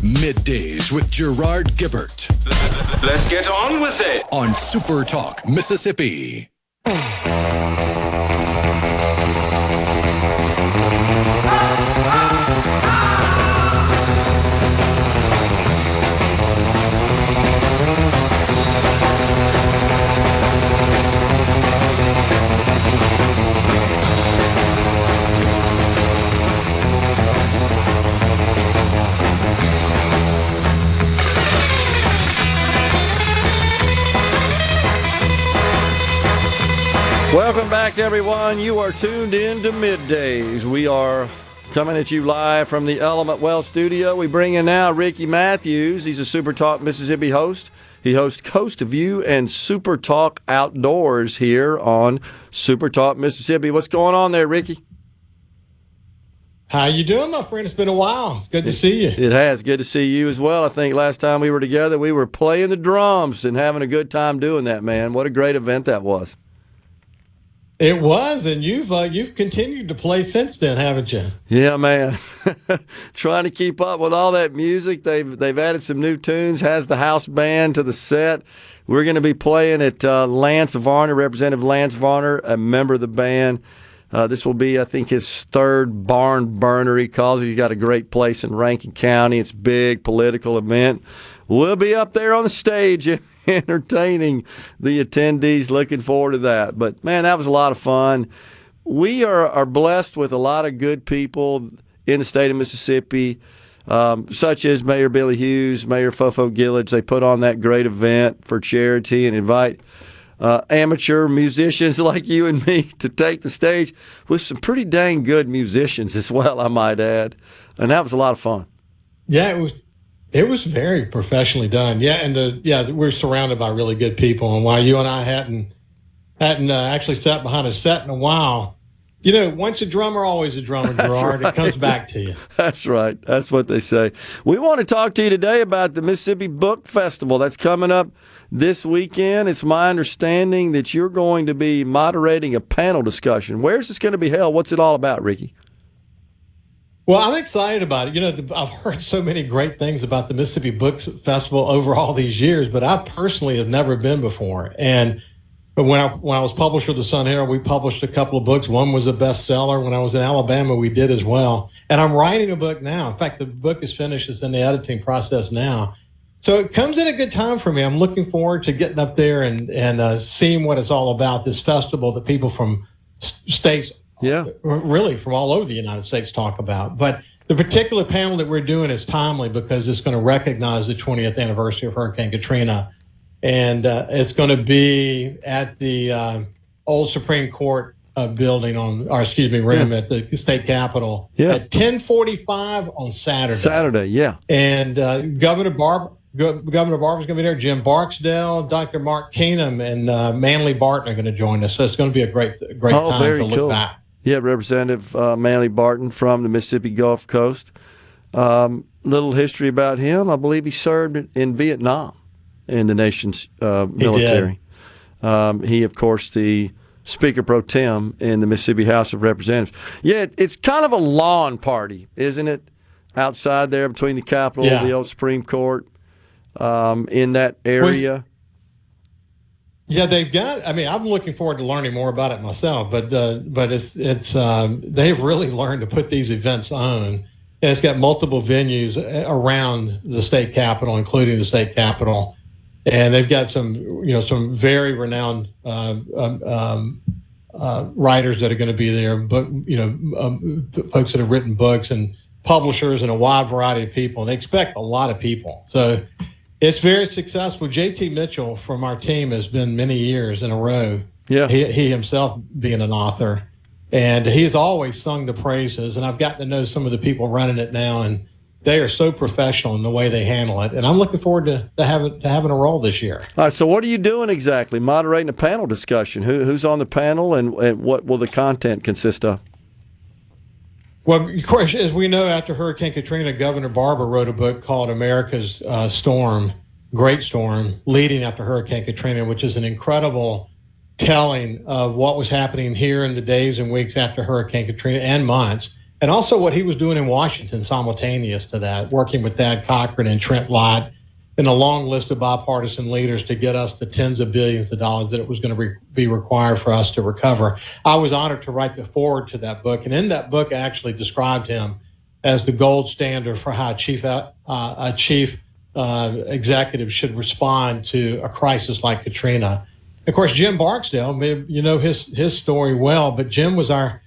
Middays with Gerard Gibert. Let's get on with it. On SuperTalk Mississippi. Welcome back, everyone. You are tuned in to Middays. We are coming at you live from the Element Well studio. We bring in now Ricky Mathews. He's a SuperTalk Mississippi host. He hosts CoastVue and SuperTalk Outdoors here on SuperTalk Mississippi. What's going on there, Ricky? How you doing, my friend? It's been a while. It's good to see you. It has. Good to see you as well. I think last time we were together, we were playing the drums and having a good time doing that, man. What a great event that was. It was, and you've continued to play since then, haven't you? Yeah, man. Trying to keep up with all that music. They've added some new tunes. Has the house band to the set. We're going to be playing at Lance Varner, Representative Lance Varner, a member of the band. This will be, I think, his third barn burner. He calls it. He's got a great place in Rankin County. It's a big political event. We'll be up there on the stage entertaining the attendees. Looking forward to that. But, man, that was a lot of fun. We are blessed with a lot of good people in the state of Mississippi, such as Mayor Billy Hughes, Mayor Fofo Gillage. They put on that great event for charity and invite amateur musicians like you and me to take the stage with some pretty dang good musicians as well, I might add. And that was a lot of fun. Yeah, it was very professionally done. Yeah, and we're surrounded by really good people. And while you and I hadn't actually sat behind a set in a while, once a drummer, always a drummer, Gerard. It comes back to you. That's right. That's what they say. We want to talk to you today about the Mississippi Book Festival that's coming up this weekend. It's my understanding that you're going to be moderating a panel discussion. Where's this going to be held? What's it all about, Ricky? Well, I'm excited about it. I've heard so many great things about the Mississippi Books Festival over all these years, but I personally have never been before. But when I was publisher of the Sun Herald, we published a couple of books. One was a bestseller. When I was in Alabama, we did as well. And I'm writing a book now. In fact, the book is finished. It's in the editing process now. So it comes at a good time for me. I'm looking forward to getting up there and seeing what it's all about, this festival that people from states, really from all over the United States talk about. But the particular panel that we're doing is timely because it's going to recognize the 20th anniversary of Hurricane Katrina. And it's going to be at the old Supreme Court building room at the state capitol at 10:45 on Saturday. And Governor Barber's going to be there. Jim Barksdale, Dr. Mark Keenum, and Manley Barton are going to join us. So it's going to be a great time to look back. Yeah, Representative Manley Barton from the Mississippi Gulf Coast. Little history about him. I believe he served in Vietnam in the nation's military. He, of course, the Speaker Pro Tem in the Mississippi House of Representatives. Yeah, it's kind of a lawn party, isn't it? Outside there between the Capitol and the old Supreme Court in that area. They've got. I mean, I'm looking forward to learning more about it myself. But it's they've really learned to put these events on. And it's got multiple venues around the state capitol, including the state capitol. And they've got some very renowned writers that are going to be there, but folks that have written books and publishers and a wide variety of people. And they expect a lot of people, so it's very successful. J.T. Mitchell from our team has been many years in a row. Yeah, he himself being an author, and he's always sung the praises. And I've gotten to know some of the people running it now, and they are so professional in the way they handle it, and I'm looking forward to having a role this year. All right, so what are you doing exactly? Moderating a panel discussion. Who's on the panel, and what will the content consist of? Well, of course, as we know, after Hurricane Katrina, Governor Barber wrote a book called America's Storm, Great Storm, leading after Hurricane Katrina, which is an incredible telling of what was happening here in the days and weeks after Hurricane Katrina and months. And also what he was doing in Washington simultaneous to that, working with Thad Cochran and Trent Lott and a long list of bipartisan leaders to get us the tens of billions of dollars that it was going to be required for us to recover. I was honored to write the foreword to that book. And in that book, I actually described him as the gold standard for how a chief executive should respond to a crisis like Katrina. Of course, Jim Barksdale, you know his story well, but Jim was the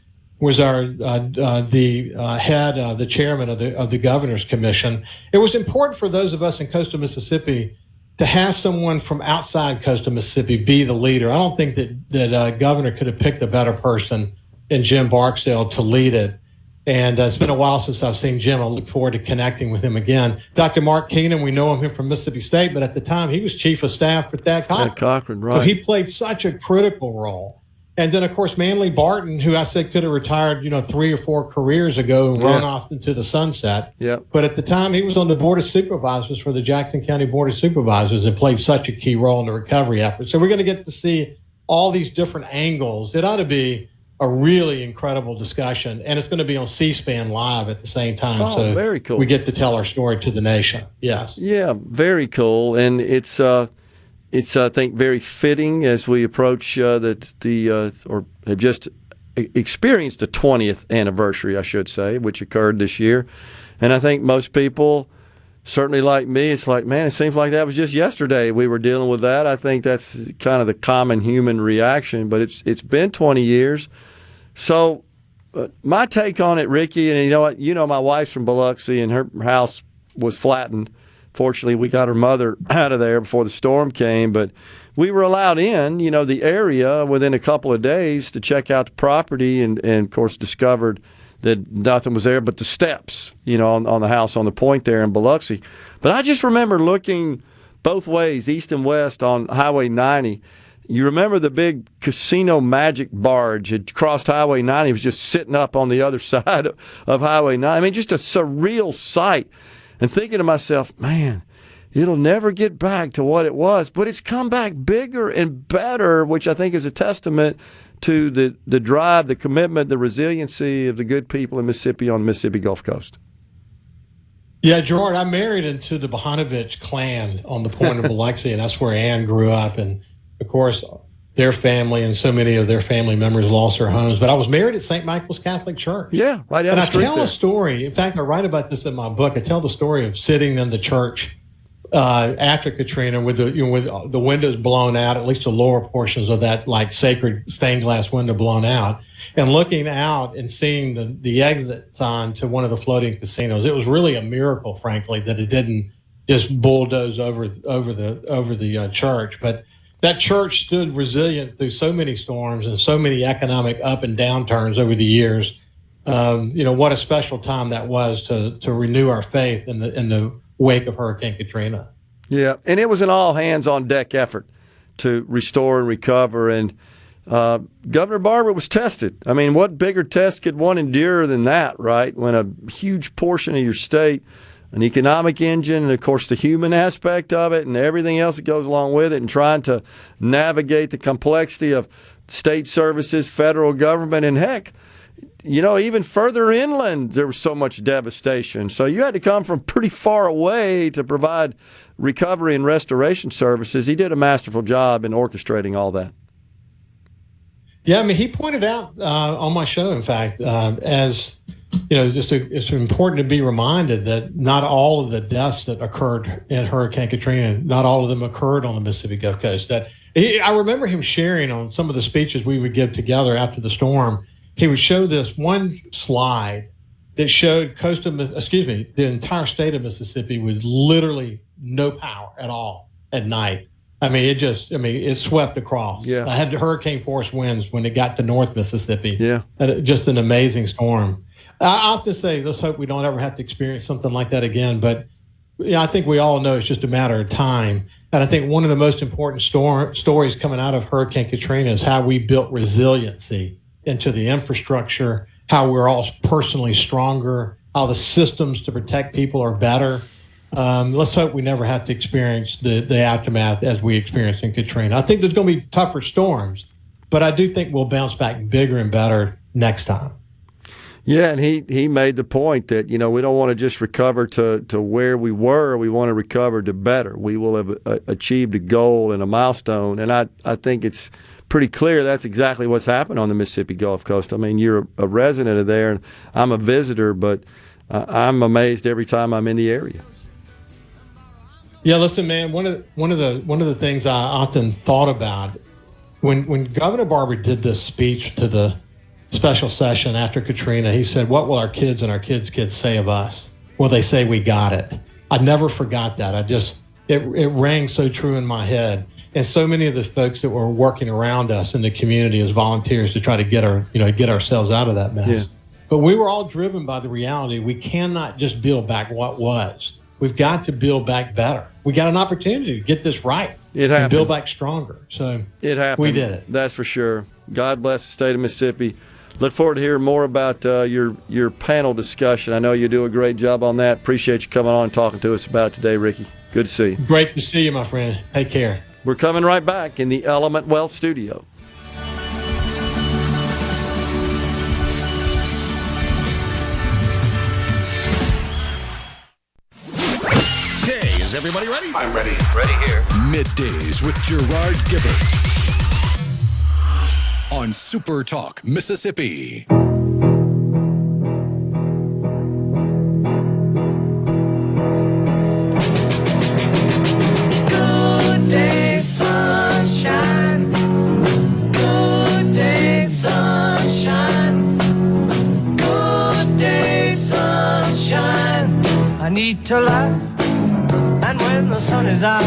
chairman of the Governor's Commission. It was important for those of us in coastal Mississippi to have someone from outside coastal Mississippi be the leader. I don't think that Governor could have picked a better person than Jim Barksdale to lead it. And it's been a while since I've seen Jim. I look forward to connecting with him again. Dr. Mark Keenan, we know him here from Mississippi State, but at the time he was chief of staff for Thad Cochran. Thad Cochran, right. So he played such a critical role. And then, of course, Manley Barton, who I said could have retired, 3 or 4 careers ago and run off into the sunset. Yeah. But at the time, he was on the Board of Supervisors for the Jackson County Board of Supervisors and played such a key role in the recovery effort. So we're going to get to see all these different angles. It ought to be a really incredible discussion, and it's going to be on C-SPAN live at the same time. Oh, so very cool. We get to tell our story to the nation. Yes. Yeah, very cool, and it's I think very fitting as we approach or have just experienced the 20th anniversary, I should say, which occurred this year, and I think most people, certainly like me, it's like, man, it seems like that was just yesterday we were dealing with that. I think that's kind of the common human reaction, but it's been 20 years. So my take on it, Ricky, and you know what? You know my wife's from Biloxi, and her house was flattened. Fortunately, we got her mother out of there before the storm came, but we were allowed in, the area within a couple of days to check out the property and of course, discovered that nothing was there but the steps, on the house on the point there in Biloxi. But I just remember looking both ways, east and west, on Highway 90. You remember the big Casino Magic barge had crossed Highway 90. It was just sitting up on the other side of Highway 90. I mean, just a surreal sight. And thinking to myself, man, it'll never get back to what it was. But it's come back bigger and better, which I think is a testament to the drive, the commitment, the resiliency of the good people in Mississippi on the Mississippi Gulf Coast. Yeah, Gerard, I married into the Bohanovich clan on the point of Biloxi, and that's where Ann grew up. And, of course, their family and so many of their family members lost their homes. But I was married at St. Michael's Catholic Church. Yeah, right down and the street. And I tell a story. In fact, I write about this in my book. I tell the story of sitting in the church after Katrina with the windows blown out, at least the lower portions of that sacred stained glass window blown out, and looking out and seeing the exit sign to one of the floating casinos. It was really a miracle, frankly, that it didn't just bulldoze over the church. But that church stood resilient through so many storms and so many economic up and downturns over the years. What a special time that was to renew our faith in the wake of Hurricane Katrina. Yeah, and it was an all-hands-on-deck effort to restore and recover, and Governor Barber was tested. I mean, what bigger test could one endure than that, right? When a huge portion of your state, an economic engine, and, of course, the human aspect of it and everything else that goes along with it, and trying to navigate the complexity of state services, federal government, and heck, even further inland, there was so much devastation. So you had to come from pretty far away to provide recovery and restoration services. He did a masterful job in orchestrating all that. Yeah, I mean, he pointed out on my show, in fact, as it's important to be reminded that not all of the deaths that occurred in Hurricane Katrina, not all of them occurred on the Mississippi Gulf Coast. I remember him sharing on some of the speeches we would give together after the storm. He would show this one slide that showed the entire state of Mississippi with literally no power at all at night. I mean, it swept across. Yeah. I had hurricane force winds when it got to North Mississippi. Yeah. Just an amazing storm. I often say, let's hope we don't ever have to experience something like that again. But I think we all know it's just a matter of time. And I think one of the most important stories coming out of Hurricane Katrina is how we built resiliency into the infrastructure, how we're all personally stronger, how the systems to protect people are better. Let's hope we never have to experience the aftermath as we experienced in Katrina. I think there's going to be tougher storms, but I do think we'll bounce back bigger and better next time. Yeah, and he made the point that, we don't want to just recover to where we were. We want to recover to better. We will have achieved a goal and a milestone, and I think it's pretty clear that's exactly what's happened on the Mississippi Gulf Coast. I mean, you're a resident of there, and I'm a visitor, but I'm amazed every time I'm in the area. Yeah, listen, man. One of the things I often thought about when Governor Barber did this speech to the special session after Katrina, he said, "What will our kids and our kids' kids say of us? Will they say we got it?" I never forgot that. It rang so true in my head. And so many of the folks that were working around us in the community as volunteers to try to get ourselves out of that mess. Yeah. But we were all driven by the reality we cannot just build back what was. We've got to build back better. We got an opportunity to get this right. It happened. And build back stronger. So it happened. We did it. That's for sure. God bless the state of Mississippi. Look forward to hearing more about your panel discussion. I know you do a great job on that. Appreciate you coming on and talking to us about it today, Ricky. Good to see you. Great to see you, my friend. Take care. We're coming right back in the Element Wealth Studio. Everybody ready? I'm ready. Ready here. Middays with Gerard Gibert on Super Talk, Mississippi. Good day, sunshine. Good day, sunshine. Good day, sunshine. I need to laugh, and when the sun is out,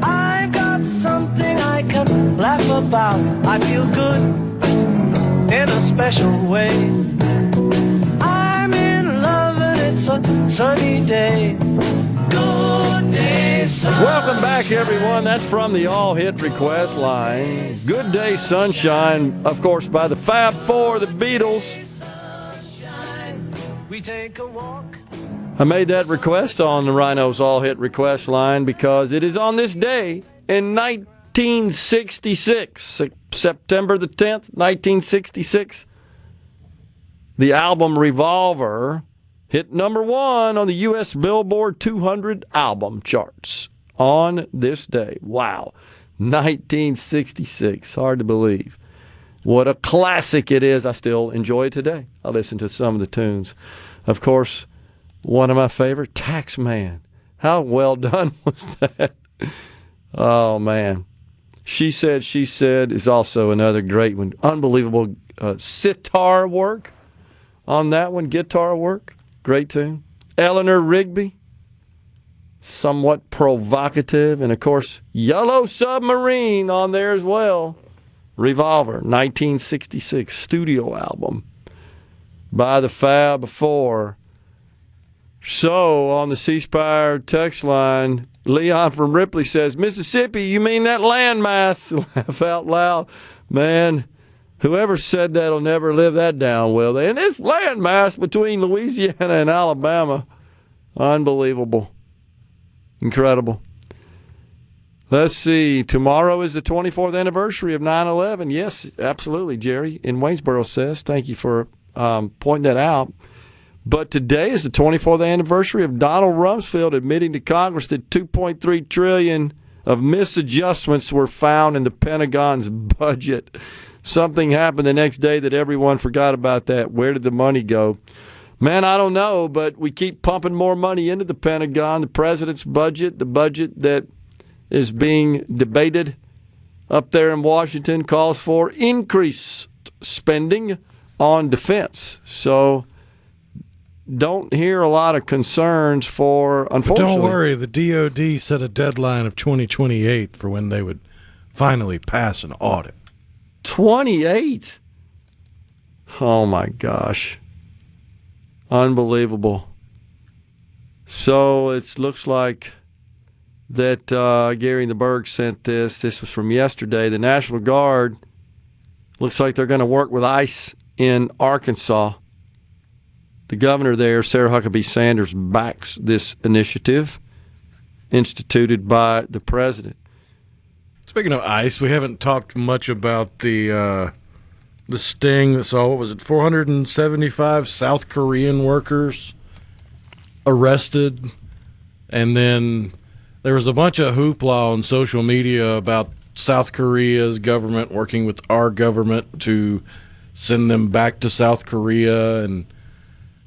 I've got something I can laugh about. I feel good in a special way. I'm in love and it's a sunny day. Good day, sunshine. Welcome back, everyone. That's from the All Hit Request line. Good Day Sunshine, of course, by the Fab Four, the Beatles. We take a walk. I made that request on the Rhino's All Hit Request line because it is on this day in 1966, September the 10th, 1966. The album Revolver hit number 1 on the U.S. Billboard 200 album charts on this day. Wow. 1966. Hard to believe. What a classic it is. I still enjoy it today. I listen to some of the tunes. Of course, one of my favorite, Taxman. How well done was that? Oh, man. She Said is also another great one. Unbelievable sitar work on that one. Guitar work. Great tune. Eleanor Rigby. Somewhat provocative. And, of course, Yellow Submarine on there as well. Revolver, 1966 studio album by the Fab Four. So, on the C Spire text line, Leon from Ripley says, Mississippi, you mean that landmass? Laugh out loud. Man, whoever said that will never live that down, will they? And it's landmass between Louisiana and Alabama. Unbelievable. Incredible. Let's see. Tomorrow is the 24th anniversary of 9/11. Yes, absolutely, Jerry in Waynesboro says. Thank you for pointing that out. But today is the 24th anniversary of Donald Rumsfeld admitting to Congress that $2.3 trillion of misadjustments were found in the Pentagon's budget. Something happened the next day that everyone forgot about that. Where did the money go? Man, I don't know, but we keep pumping more money into the Pentagon, the president's budget, the budget that is being debated up there in Washington, calls for increased spending on defense. So don't hear a lot of concerns for, unfortunately. But don't worry, the DOD set a deadline of 2028 for when they would finally pass an audit. 28? Oh, my gosh. Unbelievable. So it looks like that Gary in the Berg sent this. This was from yesterday. The National Guard looks like they're going to work with ICE in Arkansas. The governor there, Sarah Huckabee Sanders, backs this initiative instituted by the president. Speaking of ICE, we haven't talked much about the sting that saw, what was it, 475 South Korean workers arrested, and then there was a bunch of hoopla on social media about South Korea's government working with our government to send them back to South Korea, and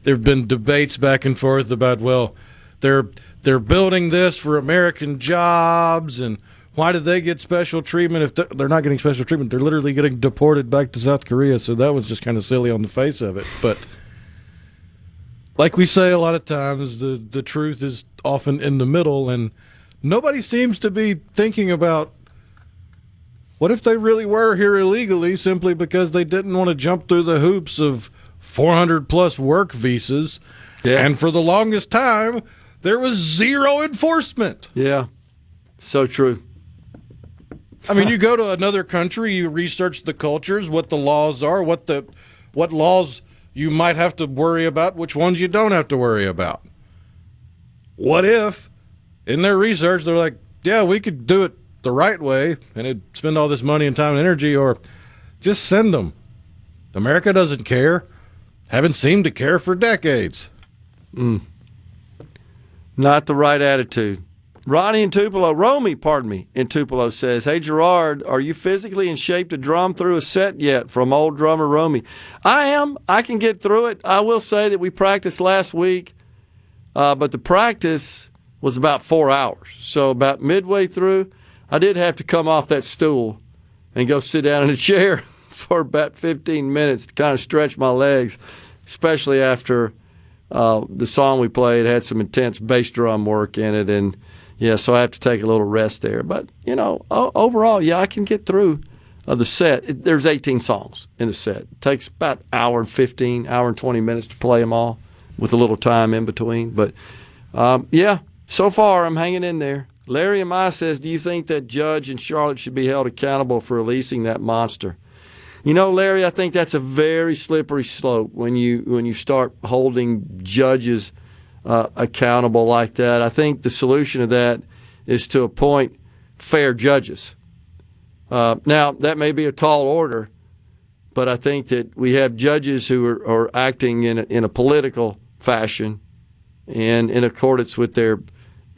there have been debates back and forth about, well, they're building this for American jobs, and why did they get special treatment if they're not getting special treatment? They're literally getting deported back to South Korea, so that was just kind of silly on the face of it. But like we say a lot of times, the truth is often in the middle, and nobody seems to be thinking about what if they really were here illegally simply because they didn't want to jump through the hoops of 400-plus work visas. Yeah. And for the longest time, there was zero enforcement. Yeah, so true. I mean, you go to another country, you research the cultures, what the laws are, what laws you might have to worry about, which ones you don't have to worry about. What if, in their research, they're like, yeah, we could do it the right way, and it'd spend all this money and time and energy, or just send them. America doesn't care. Haven't seemed to care for decades. Not the right attitude. Romy in Tupelo says, "Hey, Gerard, are you physically in shape to drum through a set yet?" From old drummer Romy. I am. I can get through it. I will say that we practiced last week, but the practice was about 4 hours. So about midway through, I did have to come off that stool and go sit down in a chair for about 15 minutes to kind of stretch my legs, especially after the song we played had some intense bass drum work in it, and so I have to take a little rest there. But, overall, I can get through the set. There's 18 songs in the set. It takes about an hour and 20 minutes to play them all with a little time in between. But, so far I'm hanging in there. Larry and I says, "Do you think that Judge in Charlotte should be held accountable for releasing that monster?" Larry, I think that's a very slippery slope when you start holding judges accountable like that. I think the solution to that is to appoint fair judges. Now, that may be a tall order, but I think that we have judges who are acting in a political fashion and in accordance with their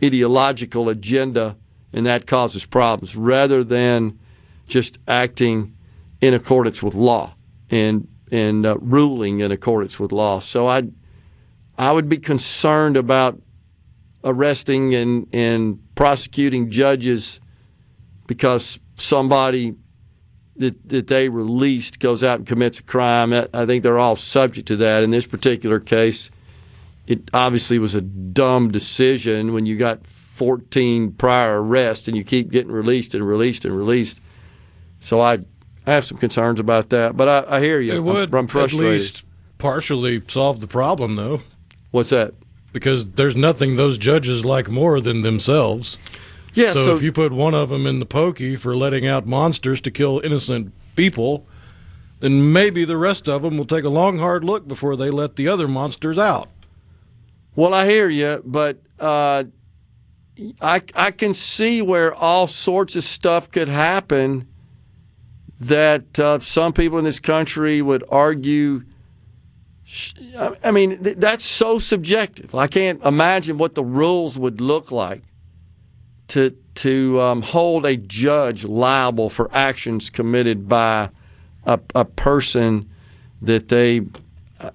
ideological agenda, and that causes problems, rather than just acting in accordance with law and ruling in accordance with law. So I would be concerned about arresting and prosecuting judges because somebody that they released goes out and commits a crime. I think they're all subject to that. In this particular case, it obviously was a dumb decision when you got 14 prior arrests and you keep getting released and released and released. So I have some concerns about that, but I hear you. It would I'm frustrated. At least partially solve the problem, though. What's that? Because there's nothing those judges like more than themselves. Yeah. So if you put one of them in the pokey for letting out monsters to kill innocent people, then maybe the rest of them will take a long, hard look before they let the other monsters out. Well, I hear you, but I can see where all sorts of stuff could happen that some people in this country would argue. I mean, that's so subjective. I can't imagine what the rules would look like to hold a judge liable for actions committed by a person that they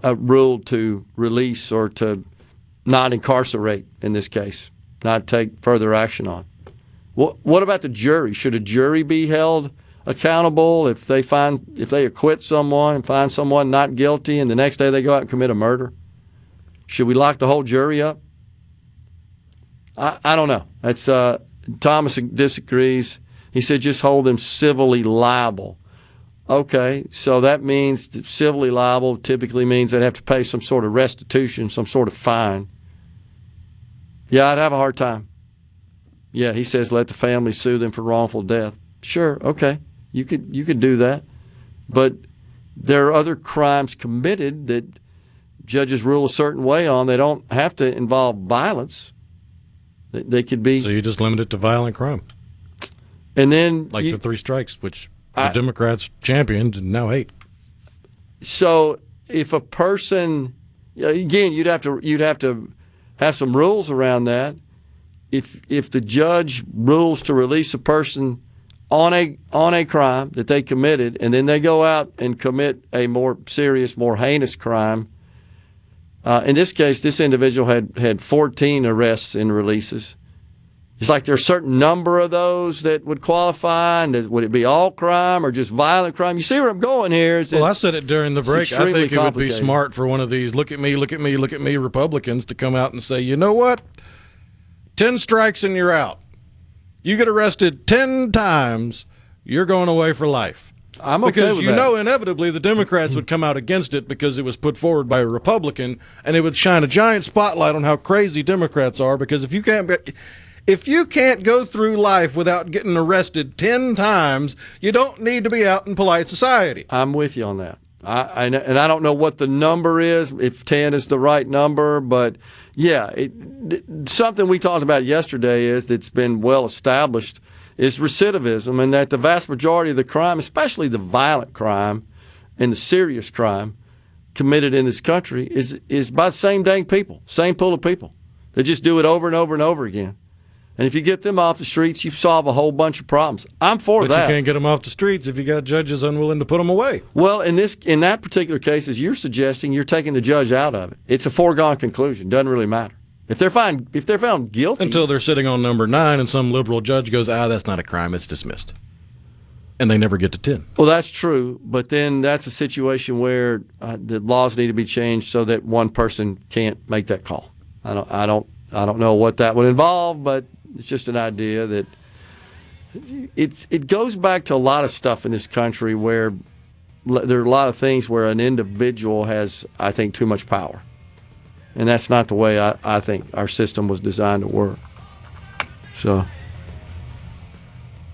ruled to release or to not incarcerate, in this case, not take further action on. What about the jury? Should a jury be held accountable if they acquit someone and find someone not guilty and the next day they go out and commit a murder? Should we lock the whole jury up? I don't know. That's Thomas disagrees. He said just hold them civilly liable. Okay, so that means that civilly liable typically means they'd have to pay some sort of restitution, some sort of fine. Yeah, I'd have a hard time. Yeah, he says let the family sue them for wrongful death. Sure, okay, you could do that. But there are other crimes committed that judges rule a certain way on. They don't have to involve violence. They could be. So you just limit it to violent crime. And then like the 3 strikes, which the Democrats championed and now hate. So if a person, again, you'd have to have some rules around that. If the judge rules to release a person on a crime that they committed, and then they go out and commit a more serious, more heinous crime. In this case, this individual had 14 arrests and releases. It's like there's a certain number of those that would qualify, and would it be all crime or just violent crime? You see where I'm going here? Well, I said it during the break. I think it would be smart for one of these look at me Republicans to come out and say, you know what? 10 strikes and you're out. You get arrested 10 times, you're going away for life. I'm okay because with you that. know inevitably the Democrats would come out against it because it was put forward by a Republican, and it would shine a giant spotlight on how crazy Democrats are. Because if you can't go through life without getting arrested 10 times, you don't need to be out in polite society. I'm with you on that. I don't know what the number is, if 10 is the right number, but yeah, something we talked about yesterday is that's been well established is recidivism, and that the vast majority of the crime, especially the violent crime and the serious crime committed in this country, is by the same dang people, same pool of people. They just do it over and over and over again. And if you get them off the streets, you solve a whole bunch of problems. I'm for that. But you can't get them off the streets if you got judges unwilling to put them away. Well, in that particular case, as you're suggesting, you're taking the judge out of it. It's a foregone conclusion. Doesn't really matter. If they're found guilty. Until they're sitting on number 9 and some liberal judge goes, that's not a crime, it's dismissed. And they never get to 10. Well, that's true, but then that's a situation where the laws need to be changed so that one person can't make that call. I don't know what that would involve, but it's just an idea that it goes back to a lot of stuff in this country where there are a lot of things where an individual has, I think, too much power. And that's not the way I think our system was designed to work. So,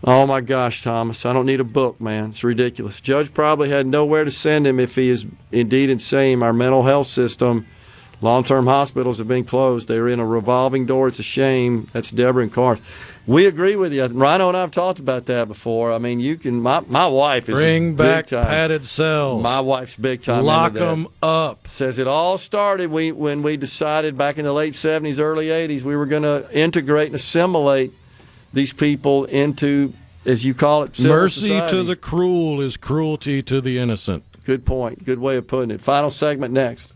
oh my gosh, Thomas, I don't need a book, man. It's ridiculous. Judge probably had nowhere to send him if he is indeed insane. Our mental health system, long-term hospitals have been closed. They're in a revolving door. It's a shame. That's Deborah and Carth. We agree with you. Rhino and I have talked about that before. I mean, you can. My wife is bring back big time. padded cells. My wife's big time. Lock them up. Says it all started when we decided back in the late 70s, early 80s, we were going to integrate and assimilate these people into, as you call it, civil mercy society. to the cruel is cruelty to the innocent. Good point. Good way of putting it. Final segment next.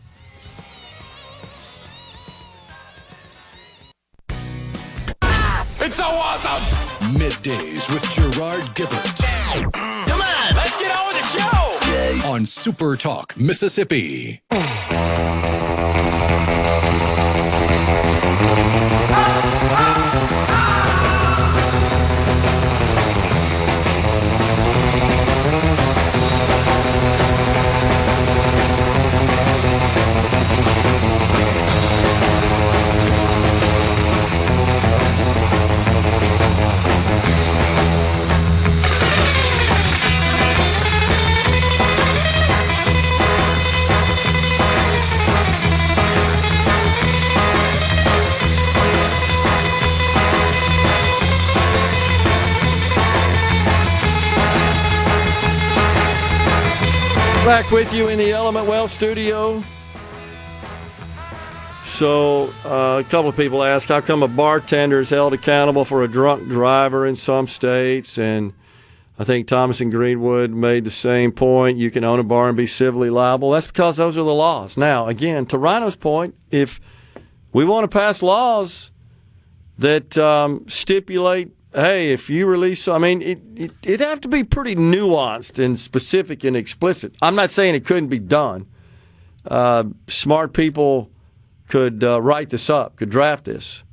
It's so awesome! Middays with Gerard Gibert. Come on, let's get on with the show! On Super Talk, Mississippi. Back with you in the Element Wealth studio. So, a couple of people ask, how come a bartender is held accountable for a drunk driver in some states? And I think Thomas and Greenwood made the same point. You can own a bar and be civilly liable. That's because those are the laws. Now, again, to Rhino's point, if we want to pass laws that stipulate, hey, if you release, I mean, it'd have to be pretty nuanced and specific and explicit. I'm not saying it couldn't be done. Smart people could write this up, could draft this.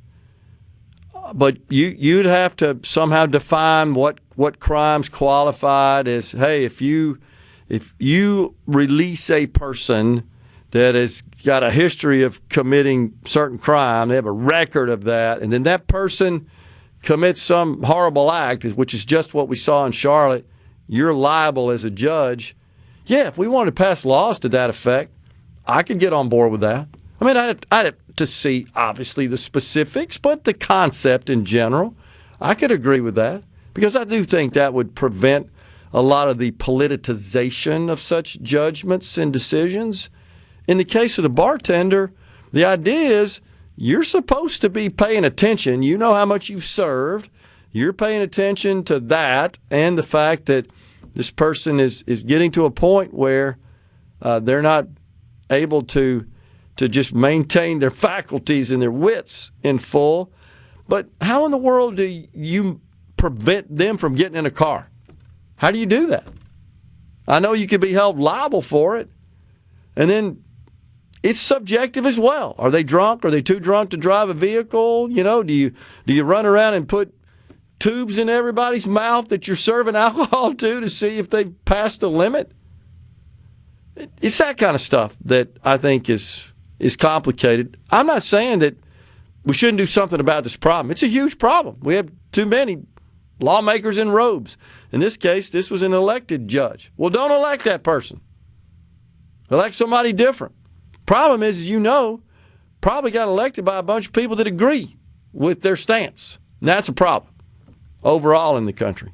But you'd have to somehow define what crimes qualified as, hey, if you release a person that has got a history of committing certain crime, they have a record of that, and then that person commits some horrible act, which is just what we saw in Charlotte, you're liable as a judge. Yeah, if we wanted to pass laws to that effect, I could get on board with that. I mean, I'd have to see, obviously, the specifics, but the concept in general, I could agree with that, because I do think that would prevent a lot of the politicization of such judgments and decisions. In the case of the bartender, the idea is you're supposed to be paying attention. You know how much you've served. You're paying attention to that and the fact that this person is getting to a point where they're not able to just maintain their faculties and their wits in full. But how in the world do you prevent them from getting in a car? How do you do that? I know you could be held liable for it. And then it's subjective as well. Are they drunk? Are they too drunk to drive a vehicle? You know, do you run around and put tubes in everybody's mouth that you're serving alcohol to see if they've passed the limit? It's that kind of stuff that I think is complicated. I'm not saying that we shouldn't do something about this problem. It's a huge problem. We have too many lawmakers in robes. In this case, this was an elected judge. Well, don't elect that person. Elect somebody different. Problem is, as you know, probably got elected by a bunch of people that agree with their stance. And that's a problem overall in the country.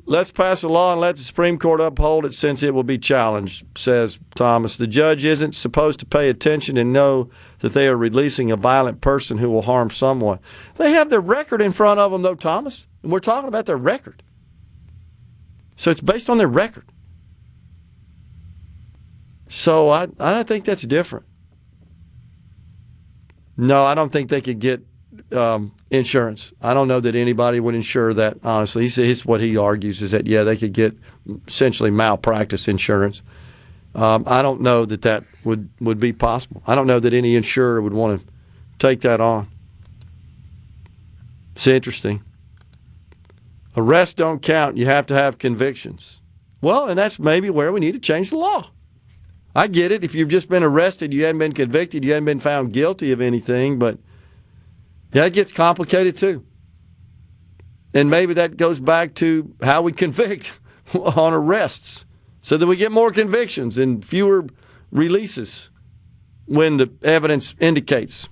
let's pass a law and let the Supreme Court uphold it since it will be challenged, says Thomas. The judge isn't supposed to pay attention and know that they are releasing a violent person who will harm someone. They have their record in front of them, though, Thomas. And we're talking about their record. So it's based on their record. So I think that's different. No, I don't think they could get insurance. I don't know that anybody would insure that, honestly. He says what he argues is that, yeah, they could get essentially malpractice insurance. I don't know that would be possible. I don't know that any insurer would want to take that on. It's interesting. Arrests don't count. You have to have convictions. Well, and that's maybe where we need to change the law. I get it. If you've just been arrested, you haven't been convicted, you haven't been found guilty of anything, but yeah, it gets complicated too. And maybe that goes back to how we convict on arrests so that we get more convictions and fewer releases when the evidence indicates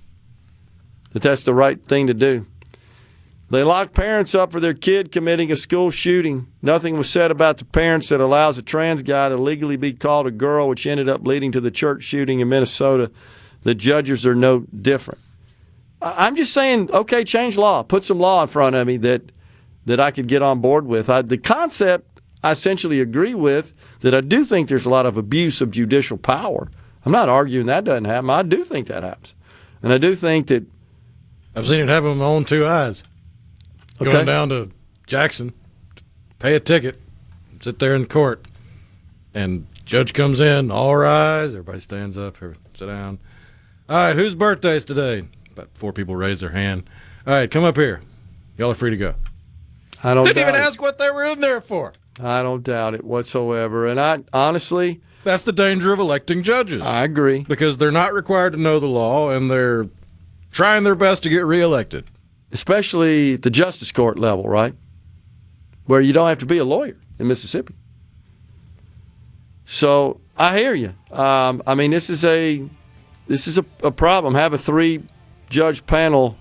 that that's the right thing to do. They locked parents up for their kid committing a school shooting. Nothing was said about the parents that allows a trans guy to legally be called a girl, which ended up leading to the church shooting in Minnesota. The judges are no different. I'm just saying, okay, change law. Put some law in front of me that I could get on board with. The concept I essentially agree with, that I do think there's a lot of abuse of judicial power. I'm not arguing that doesn't happen. I do think that happens. And I do think that... I've seen it happen with my own two eyes. Okay. Going down to Jackson, pay a ticket, sit there in court, and judge comes in, all rise, everybody stands up, sit down. All right, whose birthday is today? About 4 people raise their hand. All right, come up here. Y'all are free to go. I don't Didn't even doubt it. ask what they were in there for. I don't doubt it whatsoever. And I honestly... That's the danger of electing judges. I agree. Because they're not required to know the law, and they're trying their best to get reelected. Especially at the justice court level, right? Where you don't have to be a lawyer in Mississippi. So I hear you. I mean, this is a problem. Have a 3-judge panel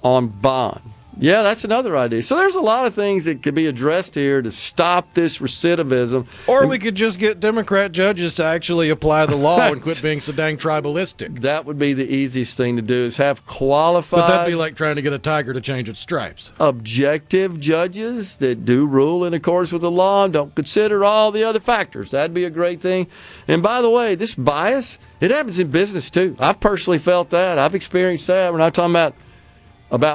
on bond. Yeah, that's another idea. So there's a lot of things that could be addressed here to stop this recidivism. Or we could just get Democrat judges to actually apply the law and quit being so dang tribalistic. That would be the easiest thing to do, is have qualified... But that'd be like trying to get a tiger to change its stripes. Objective judges that do rule in accordance with the law and don't consider all the other factors. That'd be a great thing. And by the way, this bias, it happens in business too. I've personally felt that. I've experienced that. We're not talking about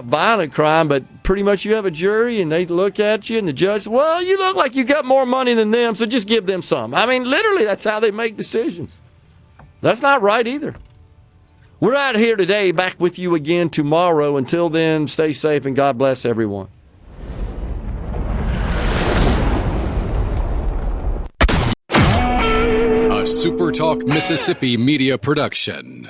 violent crime, but pretty much you have a jury and they look at you and the judge says, well, you look like you got more money than them, so just give them some. I mean, literally, that's how they make decisions. That's not right either. We're out here today, back with you again tomorrow. Until then, stay safe and God bless everyone. A SuperTalk Mississippi media production.